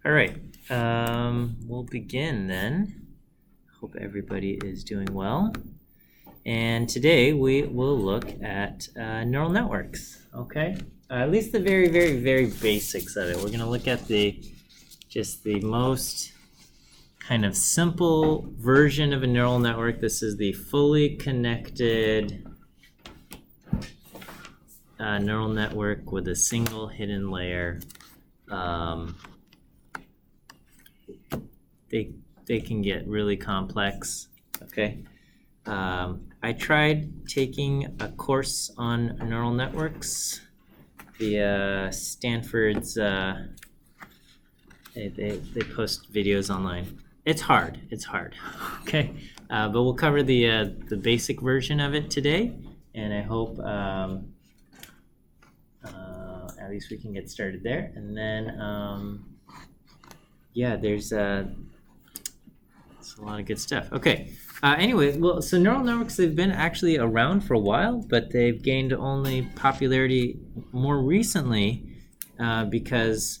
All right, we'll begin then. Hope everybody is doing well. And today we will look at neural networks, okay? At least the very, very, very basics of it. We're gonna look at just the most kind of simple version of a neural network. This is the fully connected neural network with a single hidden layer. They can get really complex, okay? I tried taking a course on neural networks via Stanford's, they post videos online. It's hard, okay? But we'll cover the basic version of it today, and I hope at least we can get started there. And then, yeah, there's it's a lot of good stuff. Okay. Anyway, well, so neural networks, they've been actually around for a while, but they've gained only popularity more recently because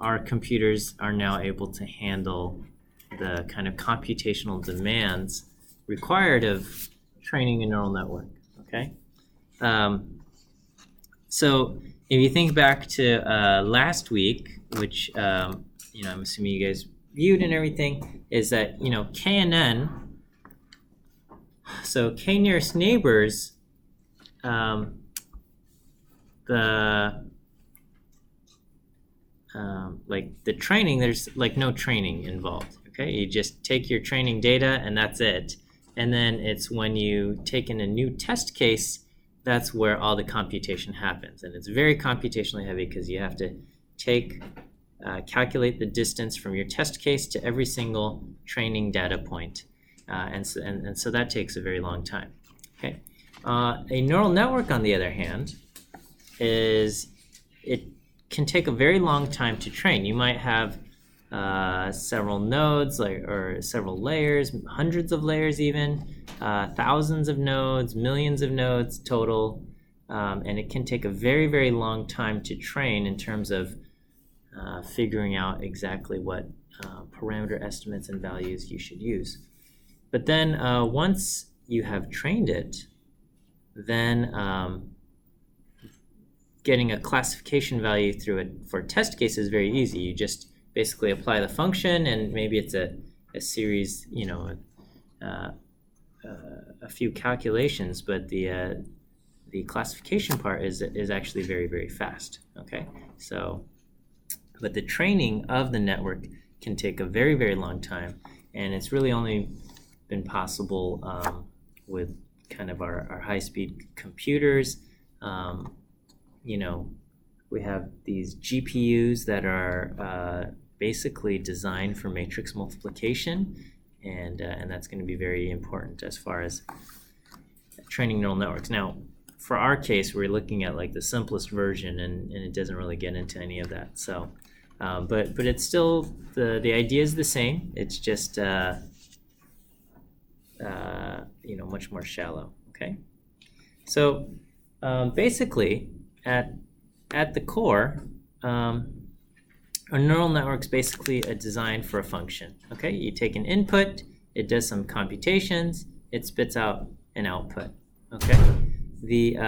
our computers are now able to handle the kind of computational demands required of training a neural network, okay? So if you think back to last week, which, I'm assuming you guys viewed and everything, is that, K and N, so K nearest neighbors, the training, there's like no training involved, okay? You just take your training data and that's it. And then it's when you take in a new test case, that's where all the computation happens. And it's very computationally heavy because you have to calculate the distance from your test case to every single training data point. And so that takes a very long time. Okay. A neural network, on the other hand, it can take a very long time to train. You might have several nodes, or several layers, hundreds of layers even, thousands of nodes, millions of nodes total, and it can take a very, very long time to train in terms of figuring out exactly what parameter estimates and values you should use. But then once you have trained it, then getting a classification value through it for test case is very easy. You just basically apply the function, and maybe it's a series, a few calculations, but the classification part is actually very, very fast, okay? So, but the training of the network can take a very, very long time, and it's really only been possible with kind of our high-speed computers. We have these GPUs that are basically designed for matrix multiplication, and that's going to be very important as far as training neural networks. Now, for our case, we're looking at like the simplest version, and it doesn't really get into any of that. So, but it's still, the idea is the same. It's just much more shallow. Okay, so basically at the core, a neural network's basically a design for a function. Okay, you take an input, it does some computations, it spits out an output. Okay, the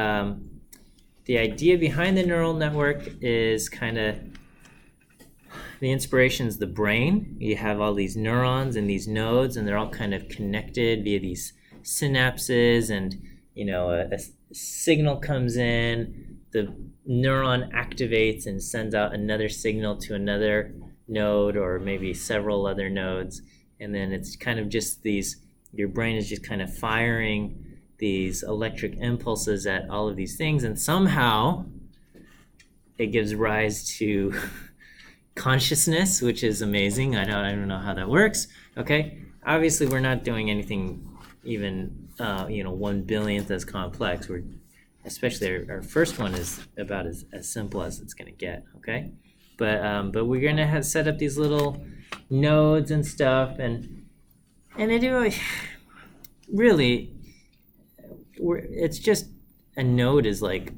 idea behind the neural network is kind of, the inspiration is the brain. You have all these neurons and these nodes, and they're all kind of connected via these synapses, and a signal comes in, the neuron activates and sends out another signal to another node, or maybe several other nodes, and then it's kind of just your brain is just kind of firing these electric impulses at all of these things, and somehow it gives rise to consciousness, which is amazing. I don't know how that works. Okay, obviously we're not doing anything even 1/1000th as complex. Especially our first one is about as simple as it's going to get. Okay, but we're going to set up these little nodes and stuff, and it really, it's just, a node is like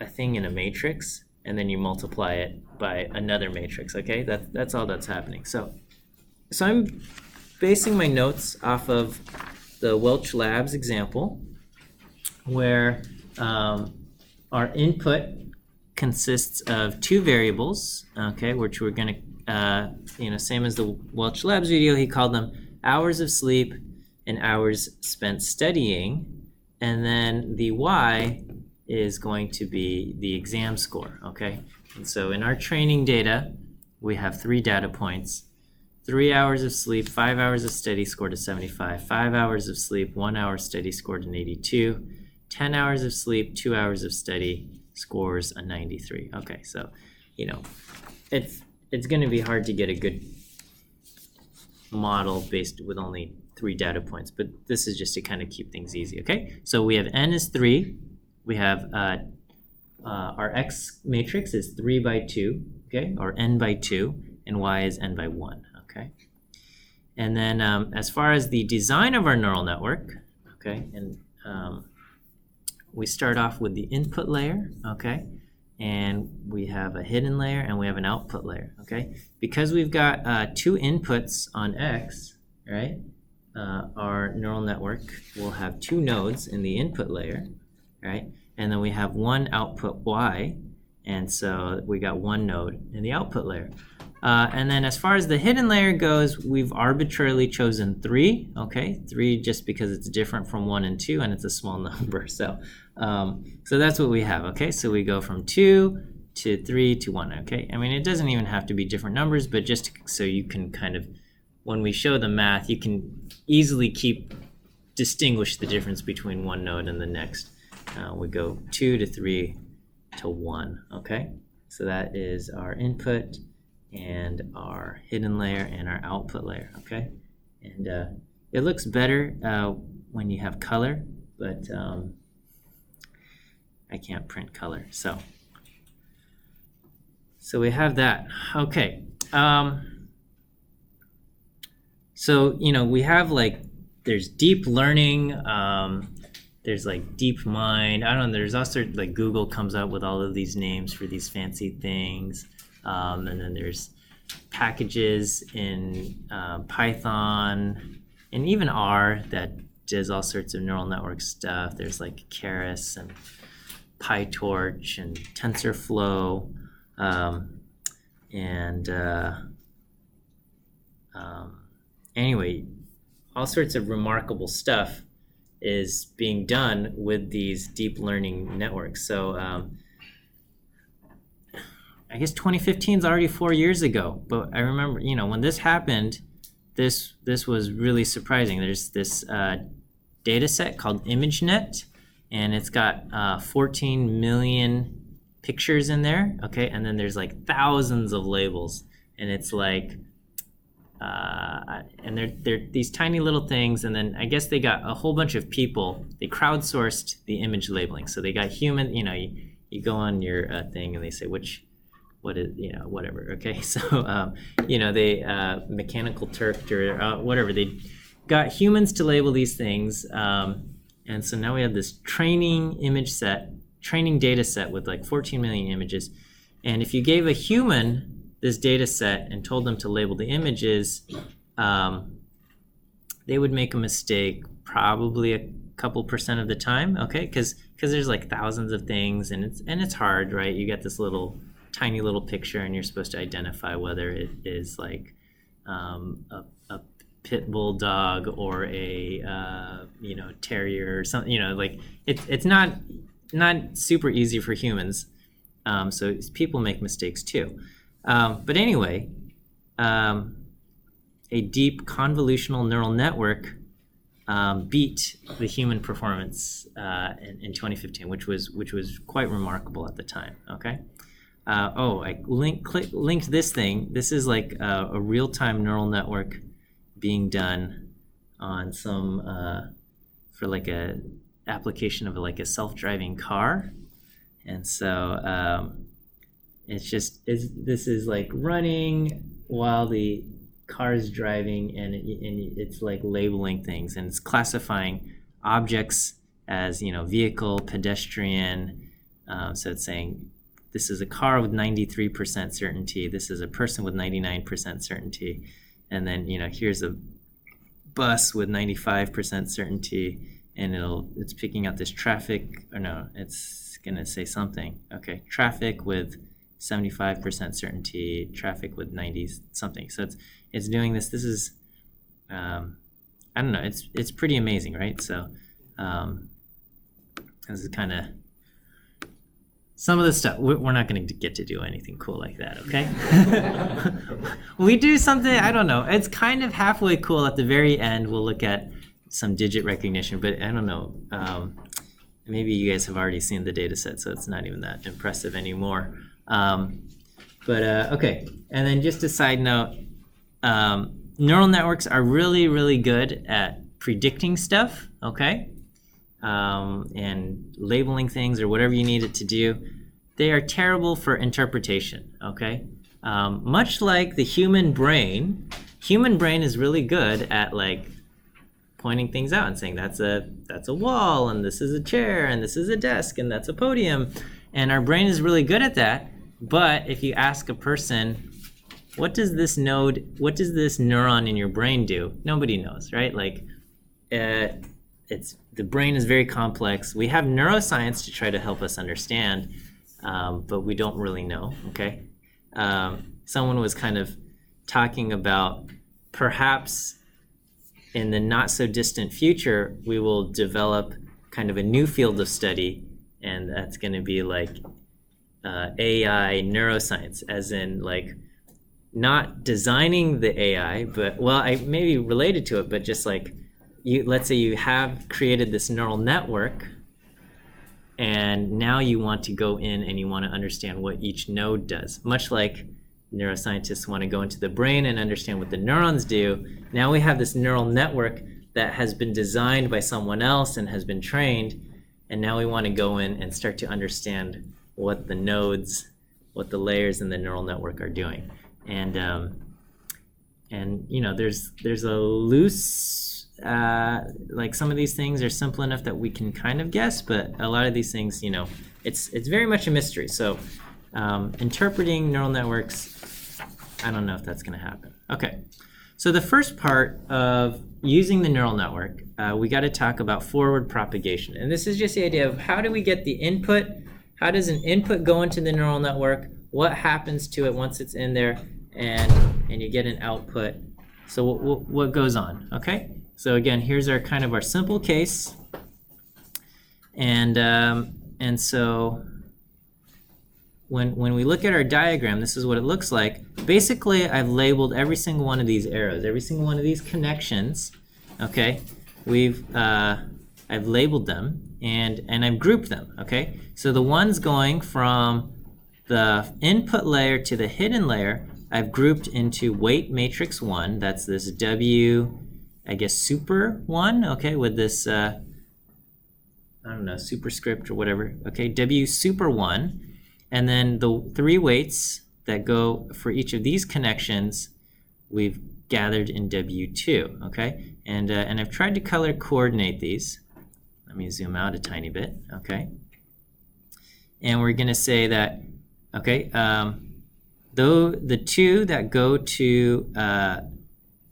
a thing in a matrix, and then you multiply it by another matrix, okay? That's all that's happening. So I'm basing my notes off of the Welch Labs example, where our input consists of two variables, okay, which we're going to, same as the Welch Labs video, he called them hours of sleep and hours spent studying, and then the y is going to be the exam score, okay? And so in our training data, we have 3 data points: 3 hours of sleep, 5 hours of study scored a 75, 5 hours of sleep, 1 hour study scored an 82, 10 hours of sleep, 2 hours of study scores a 93. Okay, so, it's going to be hard to get a good model based with only 3 data points, but this is just to kind of keep things easy, okay? So we have n is 3, we have our x matrix is 3 by 2, okay, or n by 2, and y is n by 1, okay? And then as far as the design of our neural network, okay, and we start off with the input layer, okay, and we have a hidden layer and we have an output layer, okay? Because we've got 2 inputs on x, right, our neural network will have 2 nodes in the input layer, right? And then we have 1 output y, and so we got 1 node in the output layer. And then as far as the hidden layer goes, we've arbitrarily chosen 3, okay? 3 just because it's different from 1 and 2, and it's a small number. So that's what we have, okay? So we go from 2 to 3 to 1, okay? I mean, it doesn't even have to be different numbers, but just so you can kind of, when we show the math, you can easily distinguish the difference between one node and the next. We go 2 to 3 to 1, okay? So that is our input and our hidden layer and our output layer, okay? And it looks better when you have color, but I can't print color, so we have that. Okay, so we have there's deep learning, there's DeepMind, I don't know, there's also Google comes up with all of these names for these fancy things. And then there's packages in Python and even R that does all sorts of neural network stuff. There's Keras and PyTorch and TensorFlow, anyway, all sorts of remarkable stuff is being done with these deep learning networks. So I guess 2015 is already 4 years ago, but I remember, when this happened, this was really surprising. There's this data set called ImageNet, and it's got 14 million pictures in there, okay? And then there's thousands of labels, and it's and they're these tiny little things, and then I guess they got a whole bunch of people. They crowdsourced the image labeling, so they got human. You go on your thing, and they say what is whatever. Okay, so they Mechanical Turk or whatever. They got humans to label these things, and so now we have this training data set with 14 million images, and if you gave a human this data set and told them to label the images, they would make a mistake probably a couple percent of the time, okay? Because there's thousands of things, and it's hard, right? You get this tiny little picture, and you're supposed to identify whether it is a pit bull dog or a terrier or something. It's not super easy for humans, so people make mistakes too. But anyway, a deep convolutional neural network beat the human performance in 2015, which was quite remarkable at the time. Okay. I linked this thing. This is a real-time neural network being done on some for a application of a self-driving car, and so. This is running while the car is driving, and it's labeling things, and it's classifying objects as vehicle, pedestrian. So it's saying this is a car with 93% certainty. This is a person with 99% certainty. And then, here's a bus with 95% certainty, and it's picking out this traffic, or no, it's gonna say something. Okay, traffic with 75% certainty, traffic with 90 something. So it's doing this. This is, I don't know, it's pretty amazing, right? So this is kind of some of the stuff. We're not going to get to do anything cool like that, okay? We do something, I don't know, it's kind of halfway cool. At the very end, we'll look at some digit recognition, but I don't know, maybe you guys have already seen the data set, so it's not even that impressive anymore. Okay, and then just a side note, neural networks are really, really good at predicting stuff, okay? And labeling things or whatever you need it to do. They are terrible for interpretation, okay? Much like the human brain is really good at like pointing things out and saying that's a wall, and this is a chair, and this is a desk, and that's a podium. And our brain is really good at that. But if you ask a person, what does this neuron in your brain do? Nobody knows, right? Like, the brain is very complex. We have neuroscience to try to help us understand, but we don't really know, okay? Someone was kind of talking about perhaps in the not so distant future, we will develop kind of a new field of study, and that's going to be like AI neuroscience, as in like not designing the AI, but, well, I maybe related to it, but just like, let's say you have created this neural network, and now you want to go in and you want to understand what each node does. Much like neuroscientists want to go into the brain and understand what the neurons do, now we have this neural network that has been designed by someone else and has been trained, and now we want to go in and start to understand what the nodes, what the layers in the neural network are doing. And there's a loose, like some of these things are simple enough that we can kind of guess, but a lot of these things, it's very much a mystery. So interpreting neural networks, I don't know if that's going to happen. Okay, so the first part of using the neural network, we got to talk about forward propagation. And this is just the idea of how do we get the input, how does an input go into the neural network, what happens to it once it's in there, and you get an output. So what goes on, okay? So again, here's our kind of our simple case, and so when we look at our diagram, this is what it looks like. Basically, I've labeled every single one of these arrows, every single one of these connections. Okay, I've labeled them and I've grouped them. Okay, so the ones going from the input layer to the hidden layer, I've grouped into weight matrix 1. That's this W, I guess, super 1, okay, with this, I don't know, superscript or whatever, okay, W super 1. And then the 3 weights that go for each of these connections, we've gathered in W2, okay? And I've tried to color coordinate these. Let me zoom out a tiny bit, okay? And we're gonna say that, okay, though the 2 that go to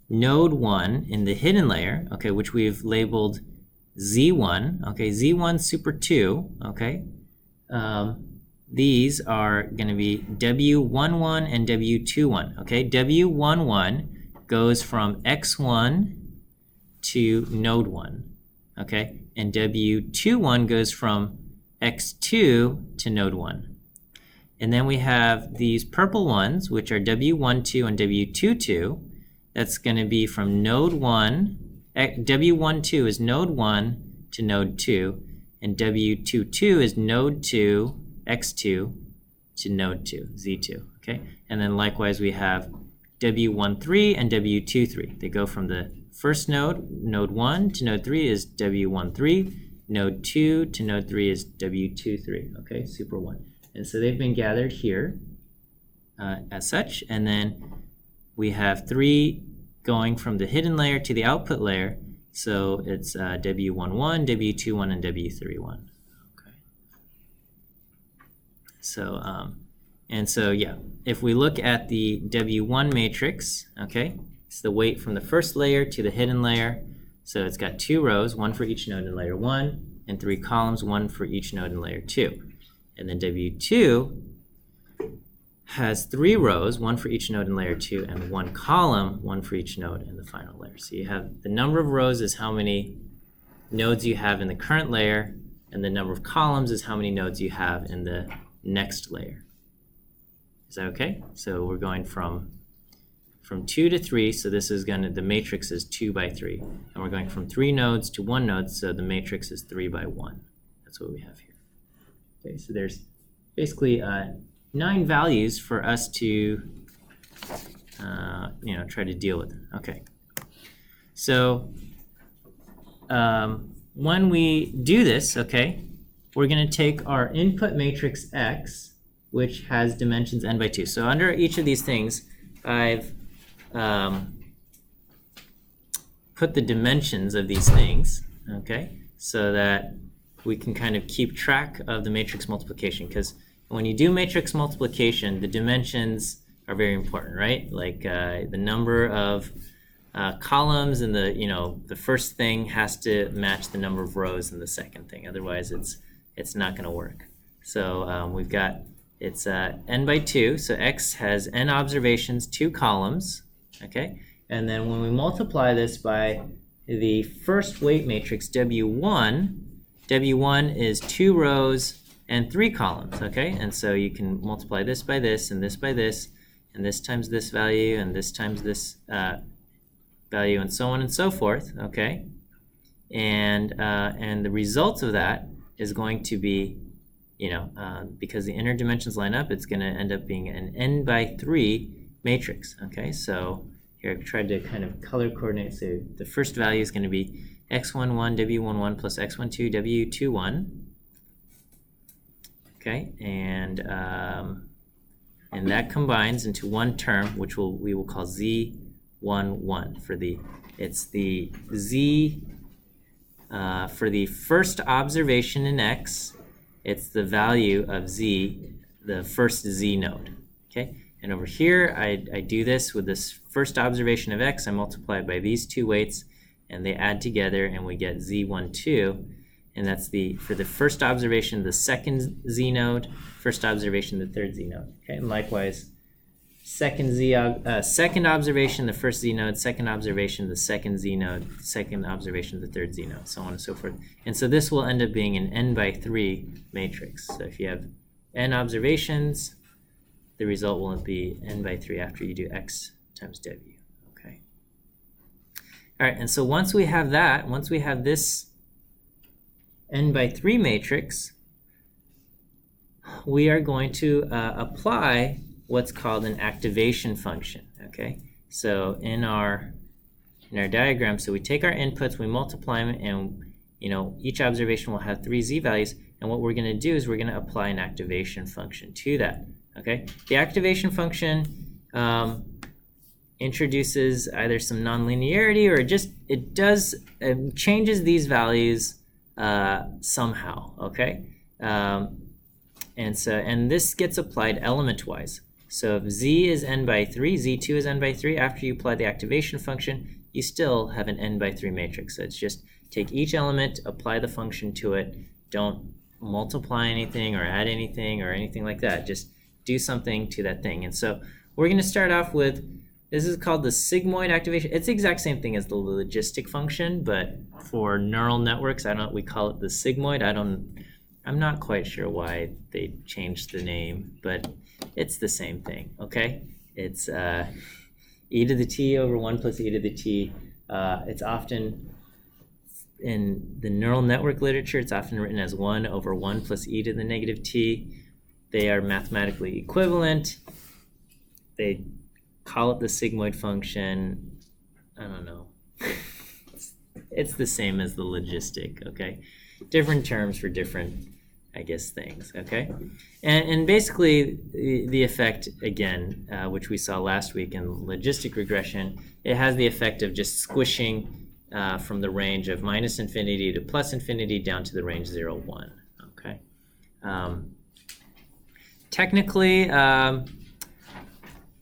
node 1 in the hidden layer, okay, which we've labeled Z1, okay, Z1 super 2, okay, these are going to be W11 and W21, okay, W11 goes from X1 to node 1, okay, and W21 goes from X2 to node 1. And then we have these purple ones, which are W12 and W22. That's going to be from node 1, W12 is node 1 to node 2, and W22 is node 2, X2 to node 2, Z2, okay? And then likewise we have W13 and W23. They go from the first node, node 1 to node 3 is W13, node 2 to node 3 is W23, okay, super 1. And so they've been gathered here as such, and then we have 3 going from the hidden layer to the output layer, so it's W11, W21, and W31. Okay. So, and so, yeah, if we look at the W1 matrix, okay, it's the weight from the first layer to the hidden layer. So it's got 2 rows, 1 for each node in layer 1, and 3 columns, 1 for each node in layer 2. And then W2 has 3 rows, 1 for each node in layer 2, and 1 column, 1 for each node in the final layer. So you have the number of rows is how many nodes you have in the current layer, and the number of columns is how many nodes you have in the next layer. Is that okay? So we're going from 2 to 3, so this is going to, the matrix is 2 by 3. And we're going from 3 nodes to 1 node, so the matrix is 3 by 1. That's what we have here. Okay, so there's basically 9 values for us to try to deal with. Okay. So when we do this, okay, we're going to take our input matrix X, which has dimensions n by 2. So under each of these things, I've put the dimensions of these things, okay, so that we can kind of keep track of the matrix multiplication. Because when you do matrix multiplication, the dimensions are very important, right? Like the number of columns and the first thing has to match the number of rows in the second thing. Otherwise, it's not going to work. So we've got it's n by 2. So X has n observations, 2 columns, okay? And then when we multiply this by the first weight matrix W1, W1 is 2 rows and 3 columns, okay? And so you can multiply this by this, and this by this, and this times this value, and this times this value, and so on and so forth, okay? And the result of that is going to be, because the inner dimensions line up, it's going to end up being an n by 3 matrix, okay? So here I've tried to kind of color coordinate. So the first value is going to be x11 w11 plus x12 w21, okay? And that combines into one term, which we will call z11 for the, it's the z for the first observation in X, it's the value of Z, the first Z node, okay? And over here, I do this with this first observation of X, I multiply it by these 2 weights, and they add together, and we get Z12, and that's for the first observation, the second Z node, first observation, the third Z node, okay? And likewise, second observation, the first Z node, second observation, the second Z node, second observation, the third Z node, so on and so forth. And so this will end up being an n by 3 matrix. So if you have n observations, the result will be n by 3 after you do X times W, okay? All right, and so once we have that, once we have this n by 3 matrix, we are going to apply what's called an activation function, okay? So in our diagram, so we take our inputs, we multiply them, and each observation will have 3 z values, and what we're going to do is we're going to apply an activation function to that, okay? The activation function introduces either some nonlinearity, or it changes these values somehow, okay? And this gets applied element-wise. So if z is n by 3, z2 is n by 3, after you apply the activation function, you still have an n by 3 matrix. So it's just take each element, apply the function to it, don't multiply anything or add anything or anything like that. Just do something to that thing. And so we're going to start off with, this is called the sigmoid activation. It's the exact same thing as the logistic function, but for neural networks, we call it the sigmoid. I'm not quite sure why they changed the name, but it's the same thing, okay? It's e to the t over 1 plus e to the t. It's often, in the neural network literature, it's often written as 1 over 1 plus e to the negative t. They are mathematically equivalent. They call it the sigmoid function. I don't know. It's the same as the logistic, okay? Different terms for different, I guess, things, okay? And basically, the effect, again, which we saw last week in logistic regression, it has the effect of just squishing from the range of minus infinity to plus infinity down to the range 0, 1, okay? technically,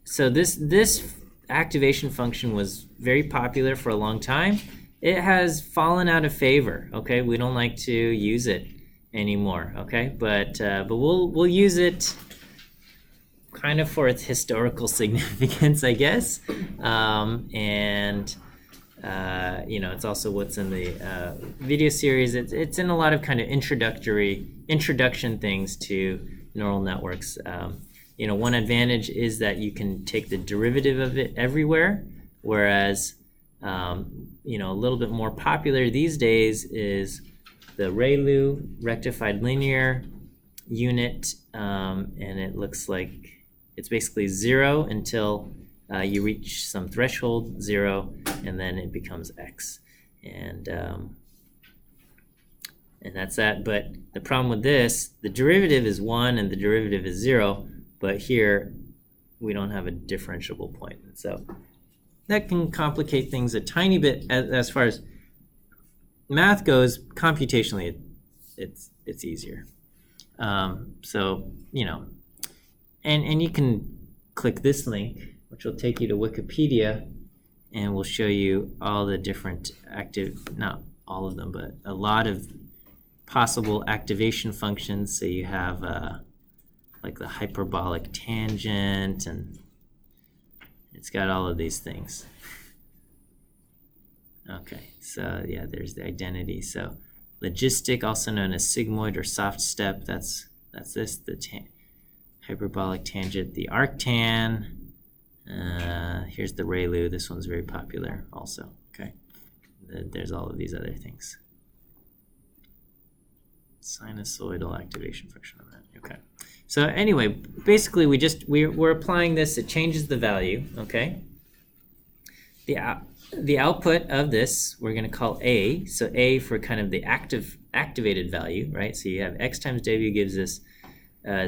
so this activation function was very popular for a long time. It has fallen out of favor. Okay, we don't like to use it anymore. Okay, but we'll use it kind of for its historical significance, I guess, and you know, it's also what's in the video series. It's in a lot of kind of introduction things to neural networks. You know, one advantage is that you can take the derivative of it everywhere, whereas you know, a little bit more popular these days is the ReLU, rectified linear unit, and it looks like it's basically 0 until you reach some threshold, 0, and then it becomes x, and that's that. But the problem with this, the derivative is 1 and the derivative is 0, but here we don't have a differentiable point, so that can complicate things a tiny bit as far as math goes. Computationally, it's easier. So you know, and you can click this link, which will take you to Wikipedia, and will show you all the different not all of them, but a lot of possible activation functions. So you have like the hyperbolic tangent, and it's got all of these things. Okay, so yeah, there's the identity. So logistic, also known as sigmoid or soft step, that's this, the hyperbolic tangent, the arctan. Here's the ReLU. This one's very popular also. Okay, there's all of these other things. Sinusoidal activation function on that. Okay. So anyway, basically we're applying this. It changes the value. Okay. The output of this we're going to call A. So A for kind of the activated value, right? So you have x times w gives us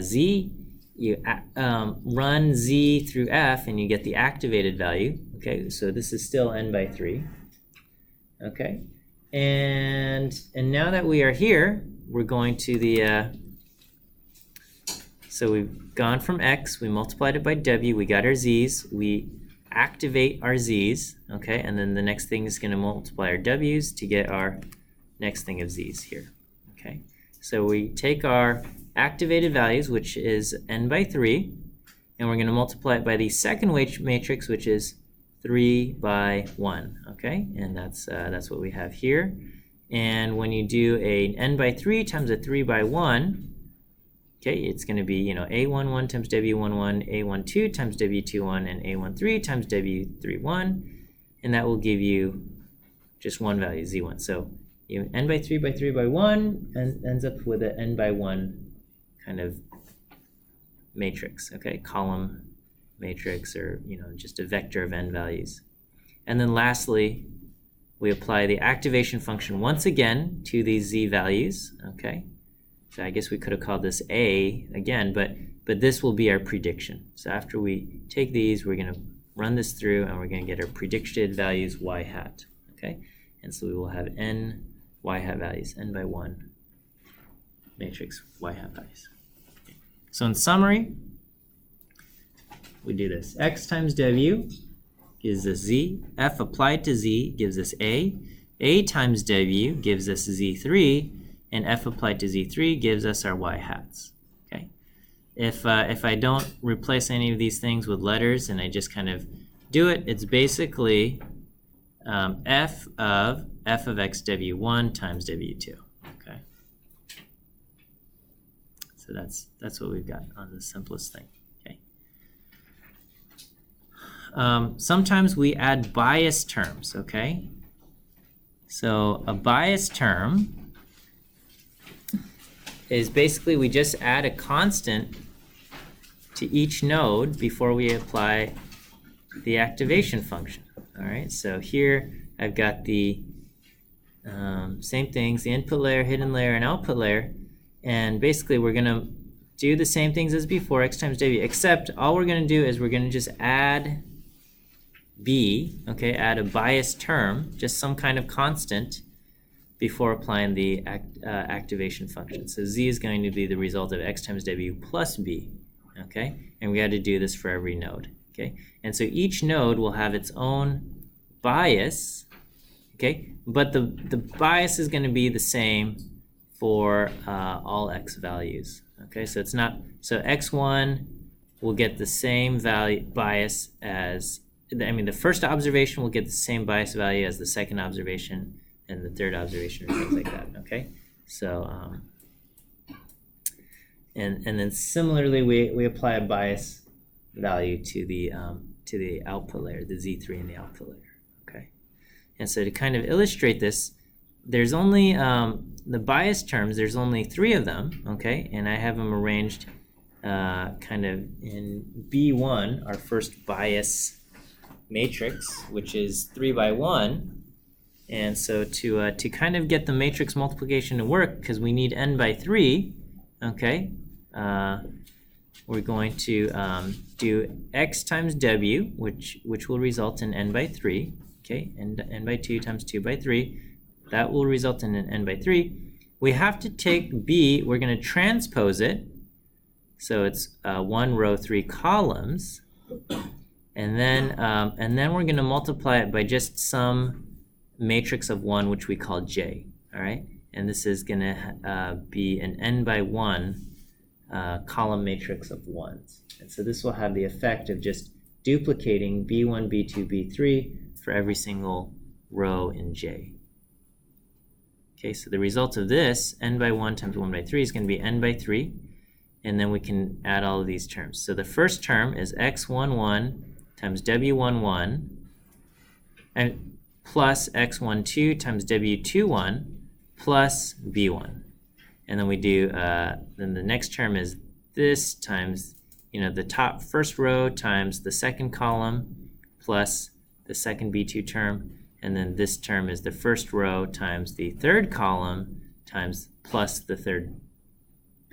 z. You run z through f, and you get the activated value. Okay. So this is still n by 3. Okay. And now that we are here, we're going to the so we've gone from x, we multiplied it by w, we got our z's, we activate our z's, okay, and then the next thing is going to multiply our w's to get our next thing of z's here, okay. So we take our activated values, which is n by 3, and we're going to multiply it by the second matrix, which is 3 by 1, okay, and that's what we have here. And when you do a n by 3 times a 3 by 1, okay, it's going to be, you know, a11 times w11, a12 times w21, and a13 times w31, and that will give you just one value, z1. So you n by 3 by 3 by 1 and ends up with an n by 1 kind of matrix, okay, column matrix, or, you know, just a vector of n values. And then lastly, we apply the activation function once again to these z values, okay? So I guess we could have called this A again, but this will be our prediction. So after we take these, we're going to run this through, and we're going to get our predicted values y hat, okay? And so we will have n y hat values, n by 1 matrix y hat values. Okay. So in summary, we do this. X times w gives us z, f applied to z gives us a times w gives us z3, and f applied to z3 gives us our y hats. Okay. If I don't replace any of these things with letters and I just kind of do it, it's basically f of x w1 times w2. Okay. So that's what we've got on the simplest thing. Sometimes we add bias terms, okay? So a bias term is basically we just add a constant to each node before we apply the activation function. All right, so here I've got the same things, the input layer, hidden layer, and output layer, and basically we're going to do the same things as before, x times w, except all we're going to do is we're going to just add b, okay, add a bias term, just some kind of constant, before applying the activation function. So z is going to be the result of x times w plus b. okay? And we had to do this for every node, okay? And so each node will have its own bias, okay? But the bias is going to be the same for all x values, okay? So it's not, so x1 will get the same value bias as, I mean, the first observation will get the same bias value as the second observation and the third observation, or things like that, okay? So, and then similarly, we apply a bias value to the output layer, the Z3 in the output layer, okay? And so to kind of illustrate this, there's only, the bias terms, there's only 3 of them, okay? And I have them arranged kind of in B1, our first bias matrix, which is 3 by 1. And so to kind of get the matrix multiplication to work, because we need n by 3, okay, we're going to do x times w, which will result in n by 3, okay, and n by 2 times 2 by 3. That will result in an n by 3. We have to take b, we're going to transpose it, so it's 1 row 3 columns, and then we're going to multiply it by just some matrix of 1, which we call J, all right? And this is going to be an n by 1 column matrix of 1s. And so this will have the effect of just duplicating B1, B2, B3 for every single row in J. Okay, so the result of this, n by 1 times 1 by 3, is going to be n by 3. And then we can add all of these terms. So the first term is x11 times w11 and plus x12 times w21 plus b1. And then we do, then the next term is this times, the top first row times the second column plus the second b2 term. And then this term is the first row times the third column times plus the third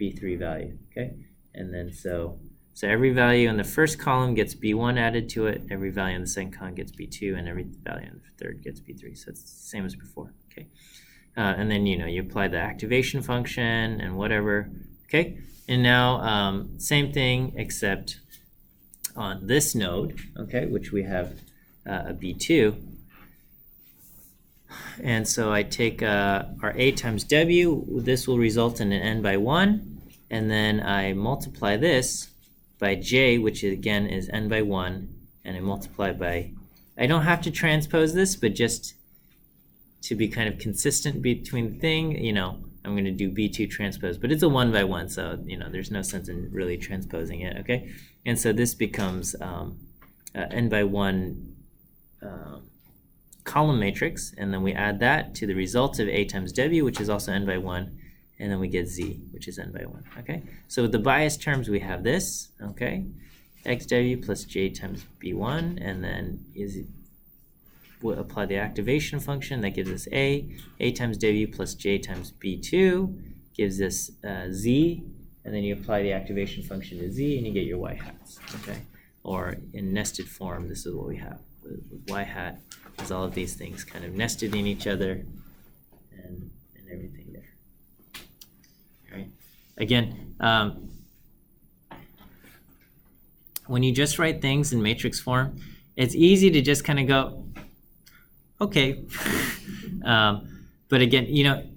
b3 value, okay? And then so every value in the first column gets b1 added to it, every value in the second column gets b2, and every value in the third gets b3. So it's the same as before, okay? And then, you apply the activation function and whatever, okay? And now, same thing except on this node, okay, which we have a b2. And so I take our a times w, this will result in an n by 1, and then I multiply this by j, which again is n by 1, and I multiply by, I don't have to transpose this, but just to be kind of consistent between the thing, I'm going to do b2 transpose, but it's a 1 by 1, so, there's no sense in really transposing it, okay? And so this becomes n by 1 column matrix, and then we add that to the result of a times w, which is also n by 1, and then we get z, which is n by 1, okay? So with the bias terms, we have this, okay? xw plus j times b1, and then we'll apply the activation function. That gives us a times w plus j times b2 gives us z, and then you apply the activation function to z, and you get your y hats, okay? Or in nested form, this is what we have. With y hat is all of these things kind of nested in each other and everything there. All right. Again, when you just write things in matrix form, it's easy to just kind of go, okay. But again,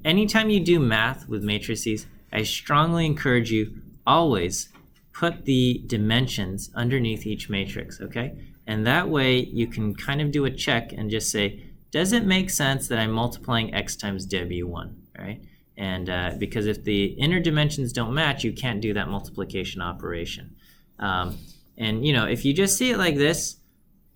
anytime you do math with matrices, I strongly encourage you always put the dimensions underneath each matrix, okay? And that way you can kind of do a check and just say, does it make sense that I'm multiplying x times w1, right? And because if the inner dimensions don't match, you can't do that multiplication operation. And if you just see it like this,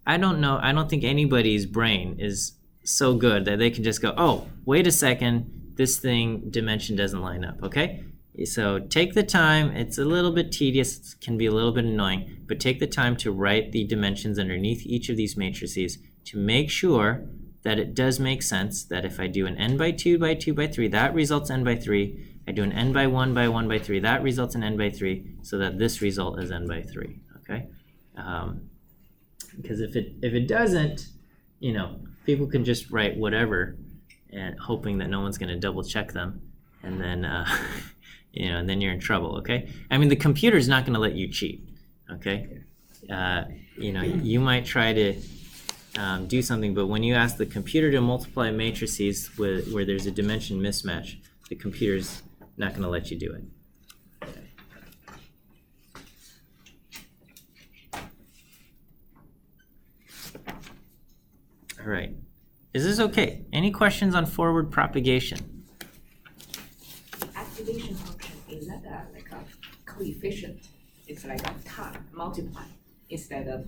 I don't think anybody's brain is so good that they can just go, oh, wait a second, this thing dimension doesn't line up, okay? So take the time. It's a little bit tedious, it can be a little bit annoying, but take the time to write the dimensions underneath each of these matrices to make sure that it does make sense, that if I do an n by 2 by 2 by 3, that results n by 3. I do an n by 1 by 1 by 3, that results in n by 3, so that this result is n by 3, okay? Because if it doesn't, people can just write whatever and hoping that no one's going to double check them, and then and then you're in trouble, okay? I mean, the computer's not going to let you cheat, okay? You might try to do something, but when you ask the computer to multiply matrices where there's a dimension mismatch, the computer's not going to let you do it. All right. Is this okay? Any questions on forward propagation? Activation function, is that like a coefficient? It's like a time multiply instead of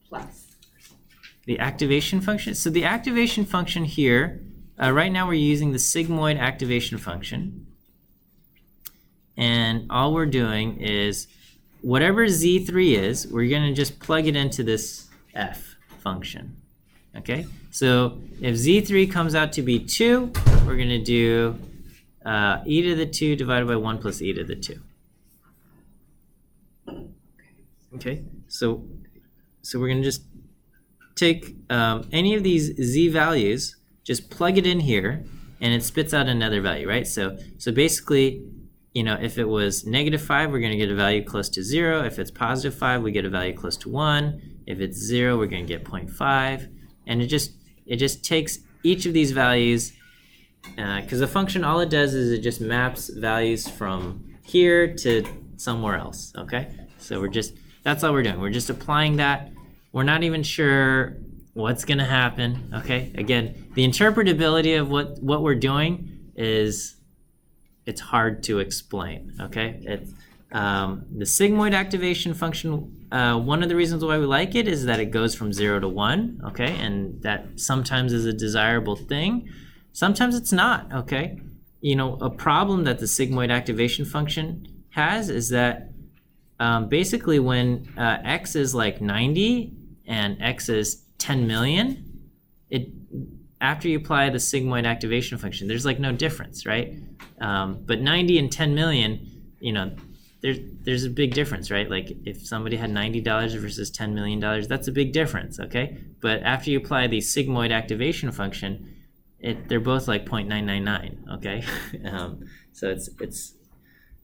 plus. The activation function? So the activation function here, right now we're using the sigmoid activation function. And all we're doing is whatever Z3 is, we're going to just plug it into this F function. Okay? So if Z3 comes out to be 2, we're going to do e to the 2 divided by 1 plus e to the 2. Okay? So we're going to just take any of these Z values, just plug it in here, and it spits out another value, right? So basically, if it was -5, we're going to get a value close to 0. If it's +5, we get a value close to 1. If it's 0, we're going to get 0.5. And it just takes each of these values, because the function, all it does is it just maps values from here to somewhere else, okay? So that's all we're doing. We're just applying that. We're not even sure what's going to happen, okay? Again, the interpretability of what we're doing it's hard to explain, okay? The sigmoid activation function, one of the reasons why we like it is that it goes from 0 to 1, okay? And that sometimes is a desirable thing. Sometimes it's not, okay? A problem that the sigmoid activation function has is that basically when x is like 90 and x is 10 million, after you apply the sigmoid activation function, there's like no difference, right? But 90 and 10 million, there's a big difference, right? Like if somebody had $90 versus $10 million, that's a big difference, okay? But after you apply the sigmoid activation function, they're both like 0.999, okay? So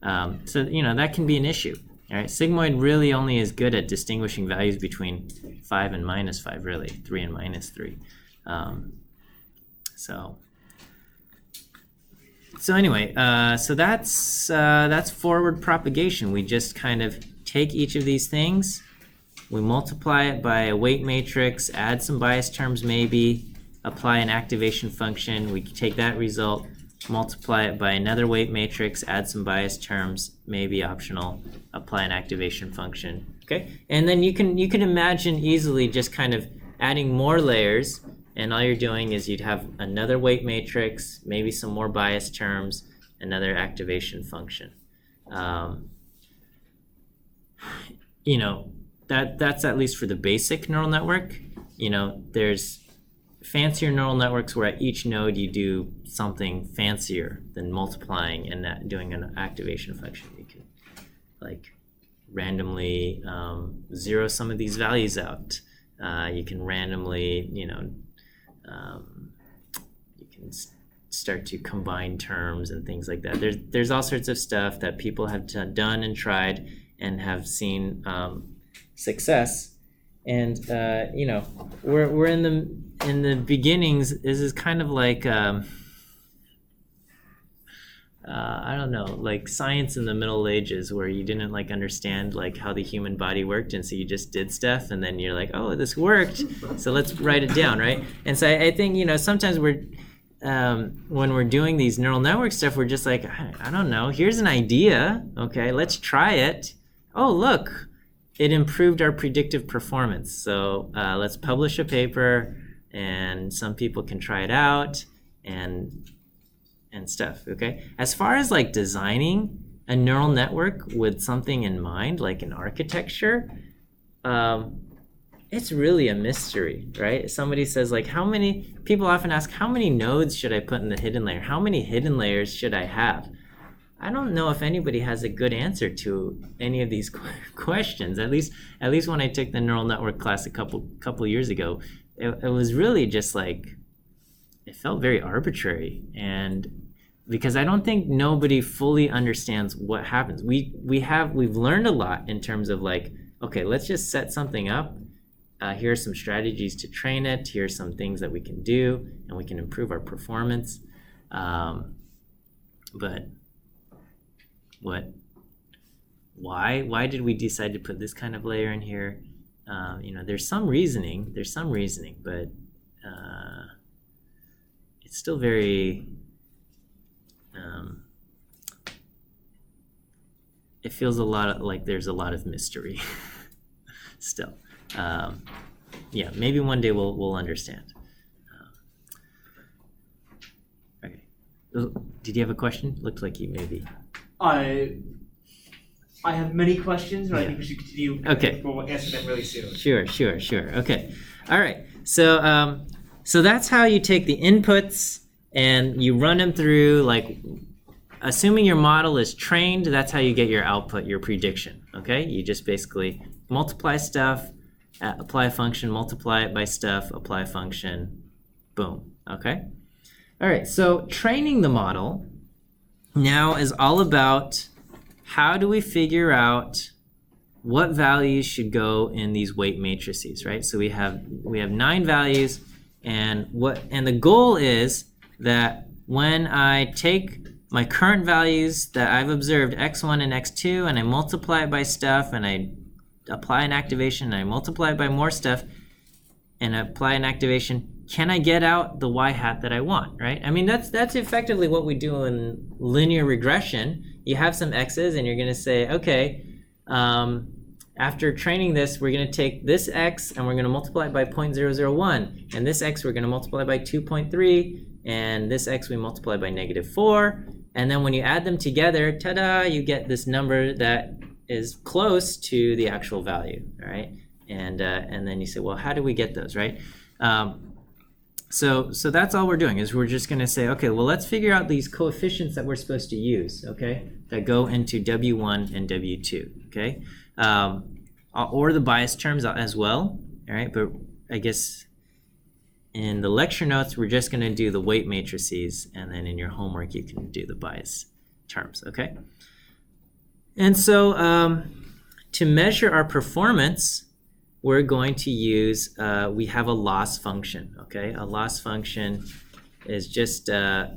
that can be an issue, all right? Sigmoid really only is good at distinguishing values between 5 and -5, really, 3 and -3. So anyway, so that's forward propagation. We just kind of take each of these things, we multiply it by a weight matrix, add some bias terms maybe, apply an activation function. We take that result, multiply it by another weight matrix, add some bias terms, maybe optional, apply an activation function. Okay, and then you can imagine easily just kind of adding more layers. And all you're doing is you'd have another weight matrix, maybe some more bias terms, another activation function. That's at least for the basic neural network. There's fancier neural networks where at each node you do something fancier than multiplying and doing an activation function. You can like randomly zero some of these values out. You can randomly, you can start to combine terms and things like that. There's all sorts of stuff that people have done and tried and have seen success. And we're in the beginnings. This is kind of like I don't know, like science in the Middle Ages, where you didn't like understand like how the human body worked, and so you just did stuff, and then you're like, oh, this worked, so let's write it down, right? And so I think sometimes we're when we're doing these neural network stuff, we're just like, I don't know, here's an idea, okay, let's try it. Oh, look, it improved our predictive performance. So let's publish a paper, and some people can try it out, and stuff, okay? As far as like designing a neural network with something in mind, like an architecture, it's really a mystery, right? Somebody says like, people often ask, how many nodes should I put in the hidden layer? How many hidden layers should I have? I don't know if anybody has a good answer to any of these questions. At least when I took the neural network class a couple years ago, it was really just like, it felt very arbitrary. And because I don't think nobody fully understands what happens. We've learned a lot in terms of like, okay, let's just set something up. Here are some strategies to train it. Here are some things that we can do, and we can improve our performance. But why did we decide to put this kind of layer in here? There's some reasoning, but it's still very, it feels a lot like there's a lot of mystery still. Yeah, maybe one day we'll understand. Okay. Did you have a question? Looked like you maybe. I have many questions, but I Yeah. think we should continue. Okay. We'll answer them really soon. Sure. Okay. All right. So that's how you take the inputs and you run them through, like, assuming your model is trained, that's how you get your output, your prediction. Okay? You just basically multiply stuff, apply a function, multiply it by stuff, apply a function, boom. Okay? All right. So training the model now is all about how do we figure out what values should go in these weight matrices, right? So we have 9 values, and the goal is that when I take my current values that I've observed, x1 and x2, and I multiply it by stuff, and I apply an activation, and I multiply it by more stuff, and apply an activation, can I get out the y hat that I want, right? I mean, that's effectively what we do in linear regression. You have some x's, and you're going to say, okay, after training this, we're going to take this x, and we're going to multiply it by 0.001, and this x we're going to multiply by 2.3, and this x we multiply by -4, and then when you add them together, ta-da, you get this number that is close to the actual value, all right? And then you say, well, how do we get those, right? So that's all we're doing, is we're just going to say, okay, well, let's figure out these coefficients that we're supposed to use, okay, that go into W1 and W2, okay, or the bias terms as well, all right, but I guess in the lecture notes, we're just going to do the weight matrices, and then in your homework, you can do the bias terms, okay? And so to measure our performance, we're going to use, we have a loss function, okay? A loss function is just the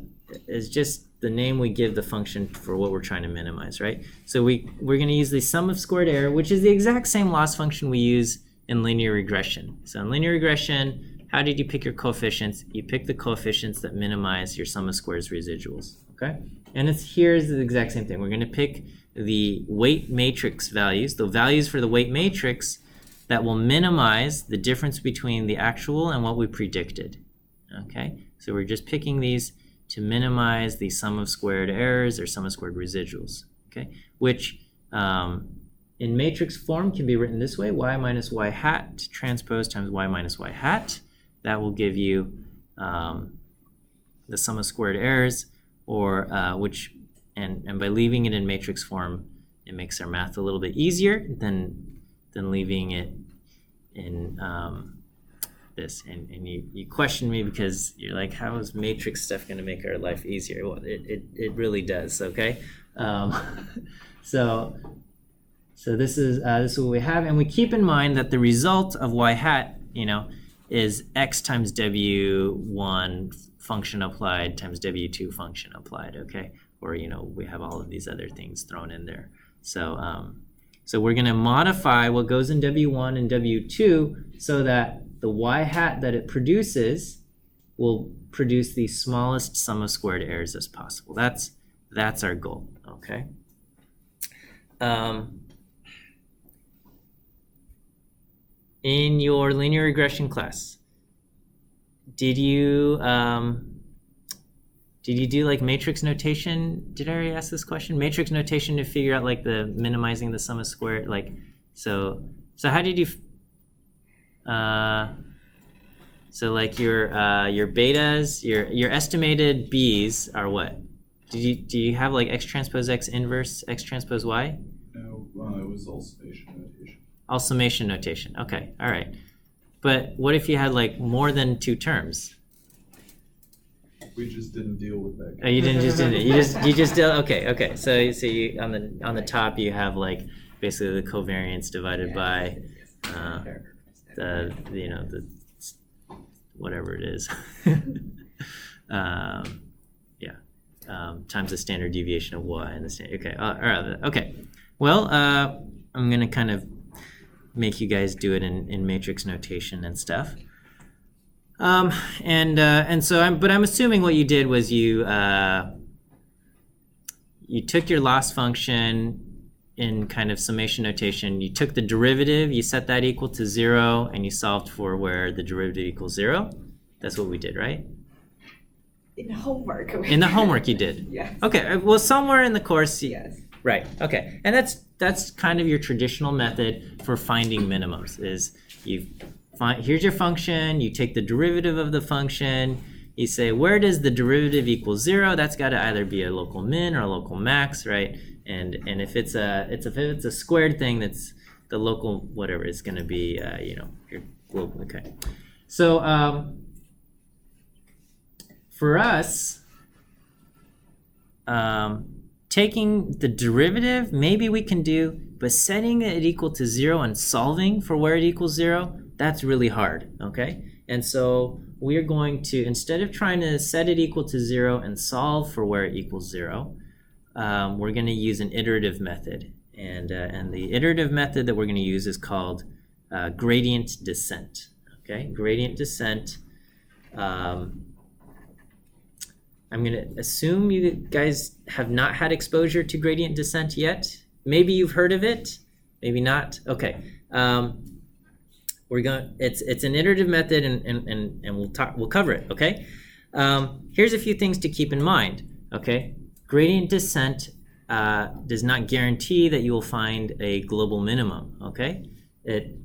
name we give the function for what we're trying to minimize, right? So we're going to use the sum of squared error, which is the exact same loss function we use in linear regression. So in linear regression, how did you pick your coefficients? You pick the coefficients that minimize your sum of squares residuals, okay? And here's the exact same thing. We're going to pick the weight matrix values, the values for the weight matrix that will minimize the difference between the actual and what we predicted, okay? So we're just picking these to minimize the sum of squared errors or sum of squared residuals, okay? Which in matrix form can be written this way, y minus y hat transpose times y minus y hat. That will give you the sum of squared errors, or and by leaving it in matrix form, it makes our math a little bit easier than leaving it in this. And you question me because you're like, how is matrix stuff going to make our life easier? Well, it really does. Okay, so this is what we have, and we keep in mind that the result of y hat, is x times w1 function applied times w2 function applied, okay? Or, we have all of these other things thrown in there. So we're going to modify what goes in w1 and w2 so that the y hat that it produces will produce the smallest sum of squared errors as possible. That's our goal, okay? In your linear regression class, did you do like matrix notation? Did I already ask this question? Matrix notation to figure out like the minimizing the sum of squared, like so how did you so like your betas, your estimated B's are what? Do you have like x transpose x inverse x transpose y? No, it was all summation notation. All summation notation. Okay, all right. But what if you had like more than 2 terms? We just didn't deal with that. Oh, you didn't just did it. You just did okay. So you on the top you have like basically the covariance divided by the whatever it is. Times the standard deviation of y and the standard. Okay. All right. Okay. Well, I'm gonna kind of make you guys do it in matrix notation and stuff. And so I'm assuming what you did was you took your loss function in kind of summation notation. You took the derivative, you set that equal to 0, and you solved for where the derivative equals 0. That's what we did, right? In the homework. In the homework you did. Yes. Okay. Well, somewhere in the course. Yes. Right. Okay. And that's kind of your traditional method for finding minimums. Is here's your function. You take the derivative of the function. You say, where does the derivative equal 0? That's got to either be a local min or a local max, right? And if it's a squared thing, that's the local whatever is going to be your global. Okay. So for us, taking the derivative, maybe we can do, but setting it equal to 0 and solving for where it equals 0, that's really hard, okay? And so we're going to, instead of trying to set it equal to 0 and solve for where it equals 0, we're going to use an iterative method. And the iterative method that we're going to use is called gradient descent, okay? Gradient descent. I'm going to assume you guys have not had exposure to gradient descent yet. Maybe you've heard of it, maybe not. Okay. It's an iterative method and we'll cover it, okay? Here's a few things to keep in mind, okay? Gradient descent does not guarantee that you will find a global minimum, okay? It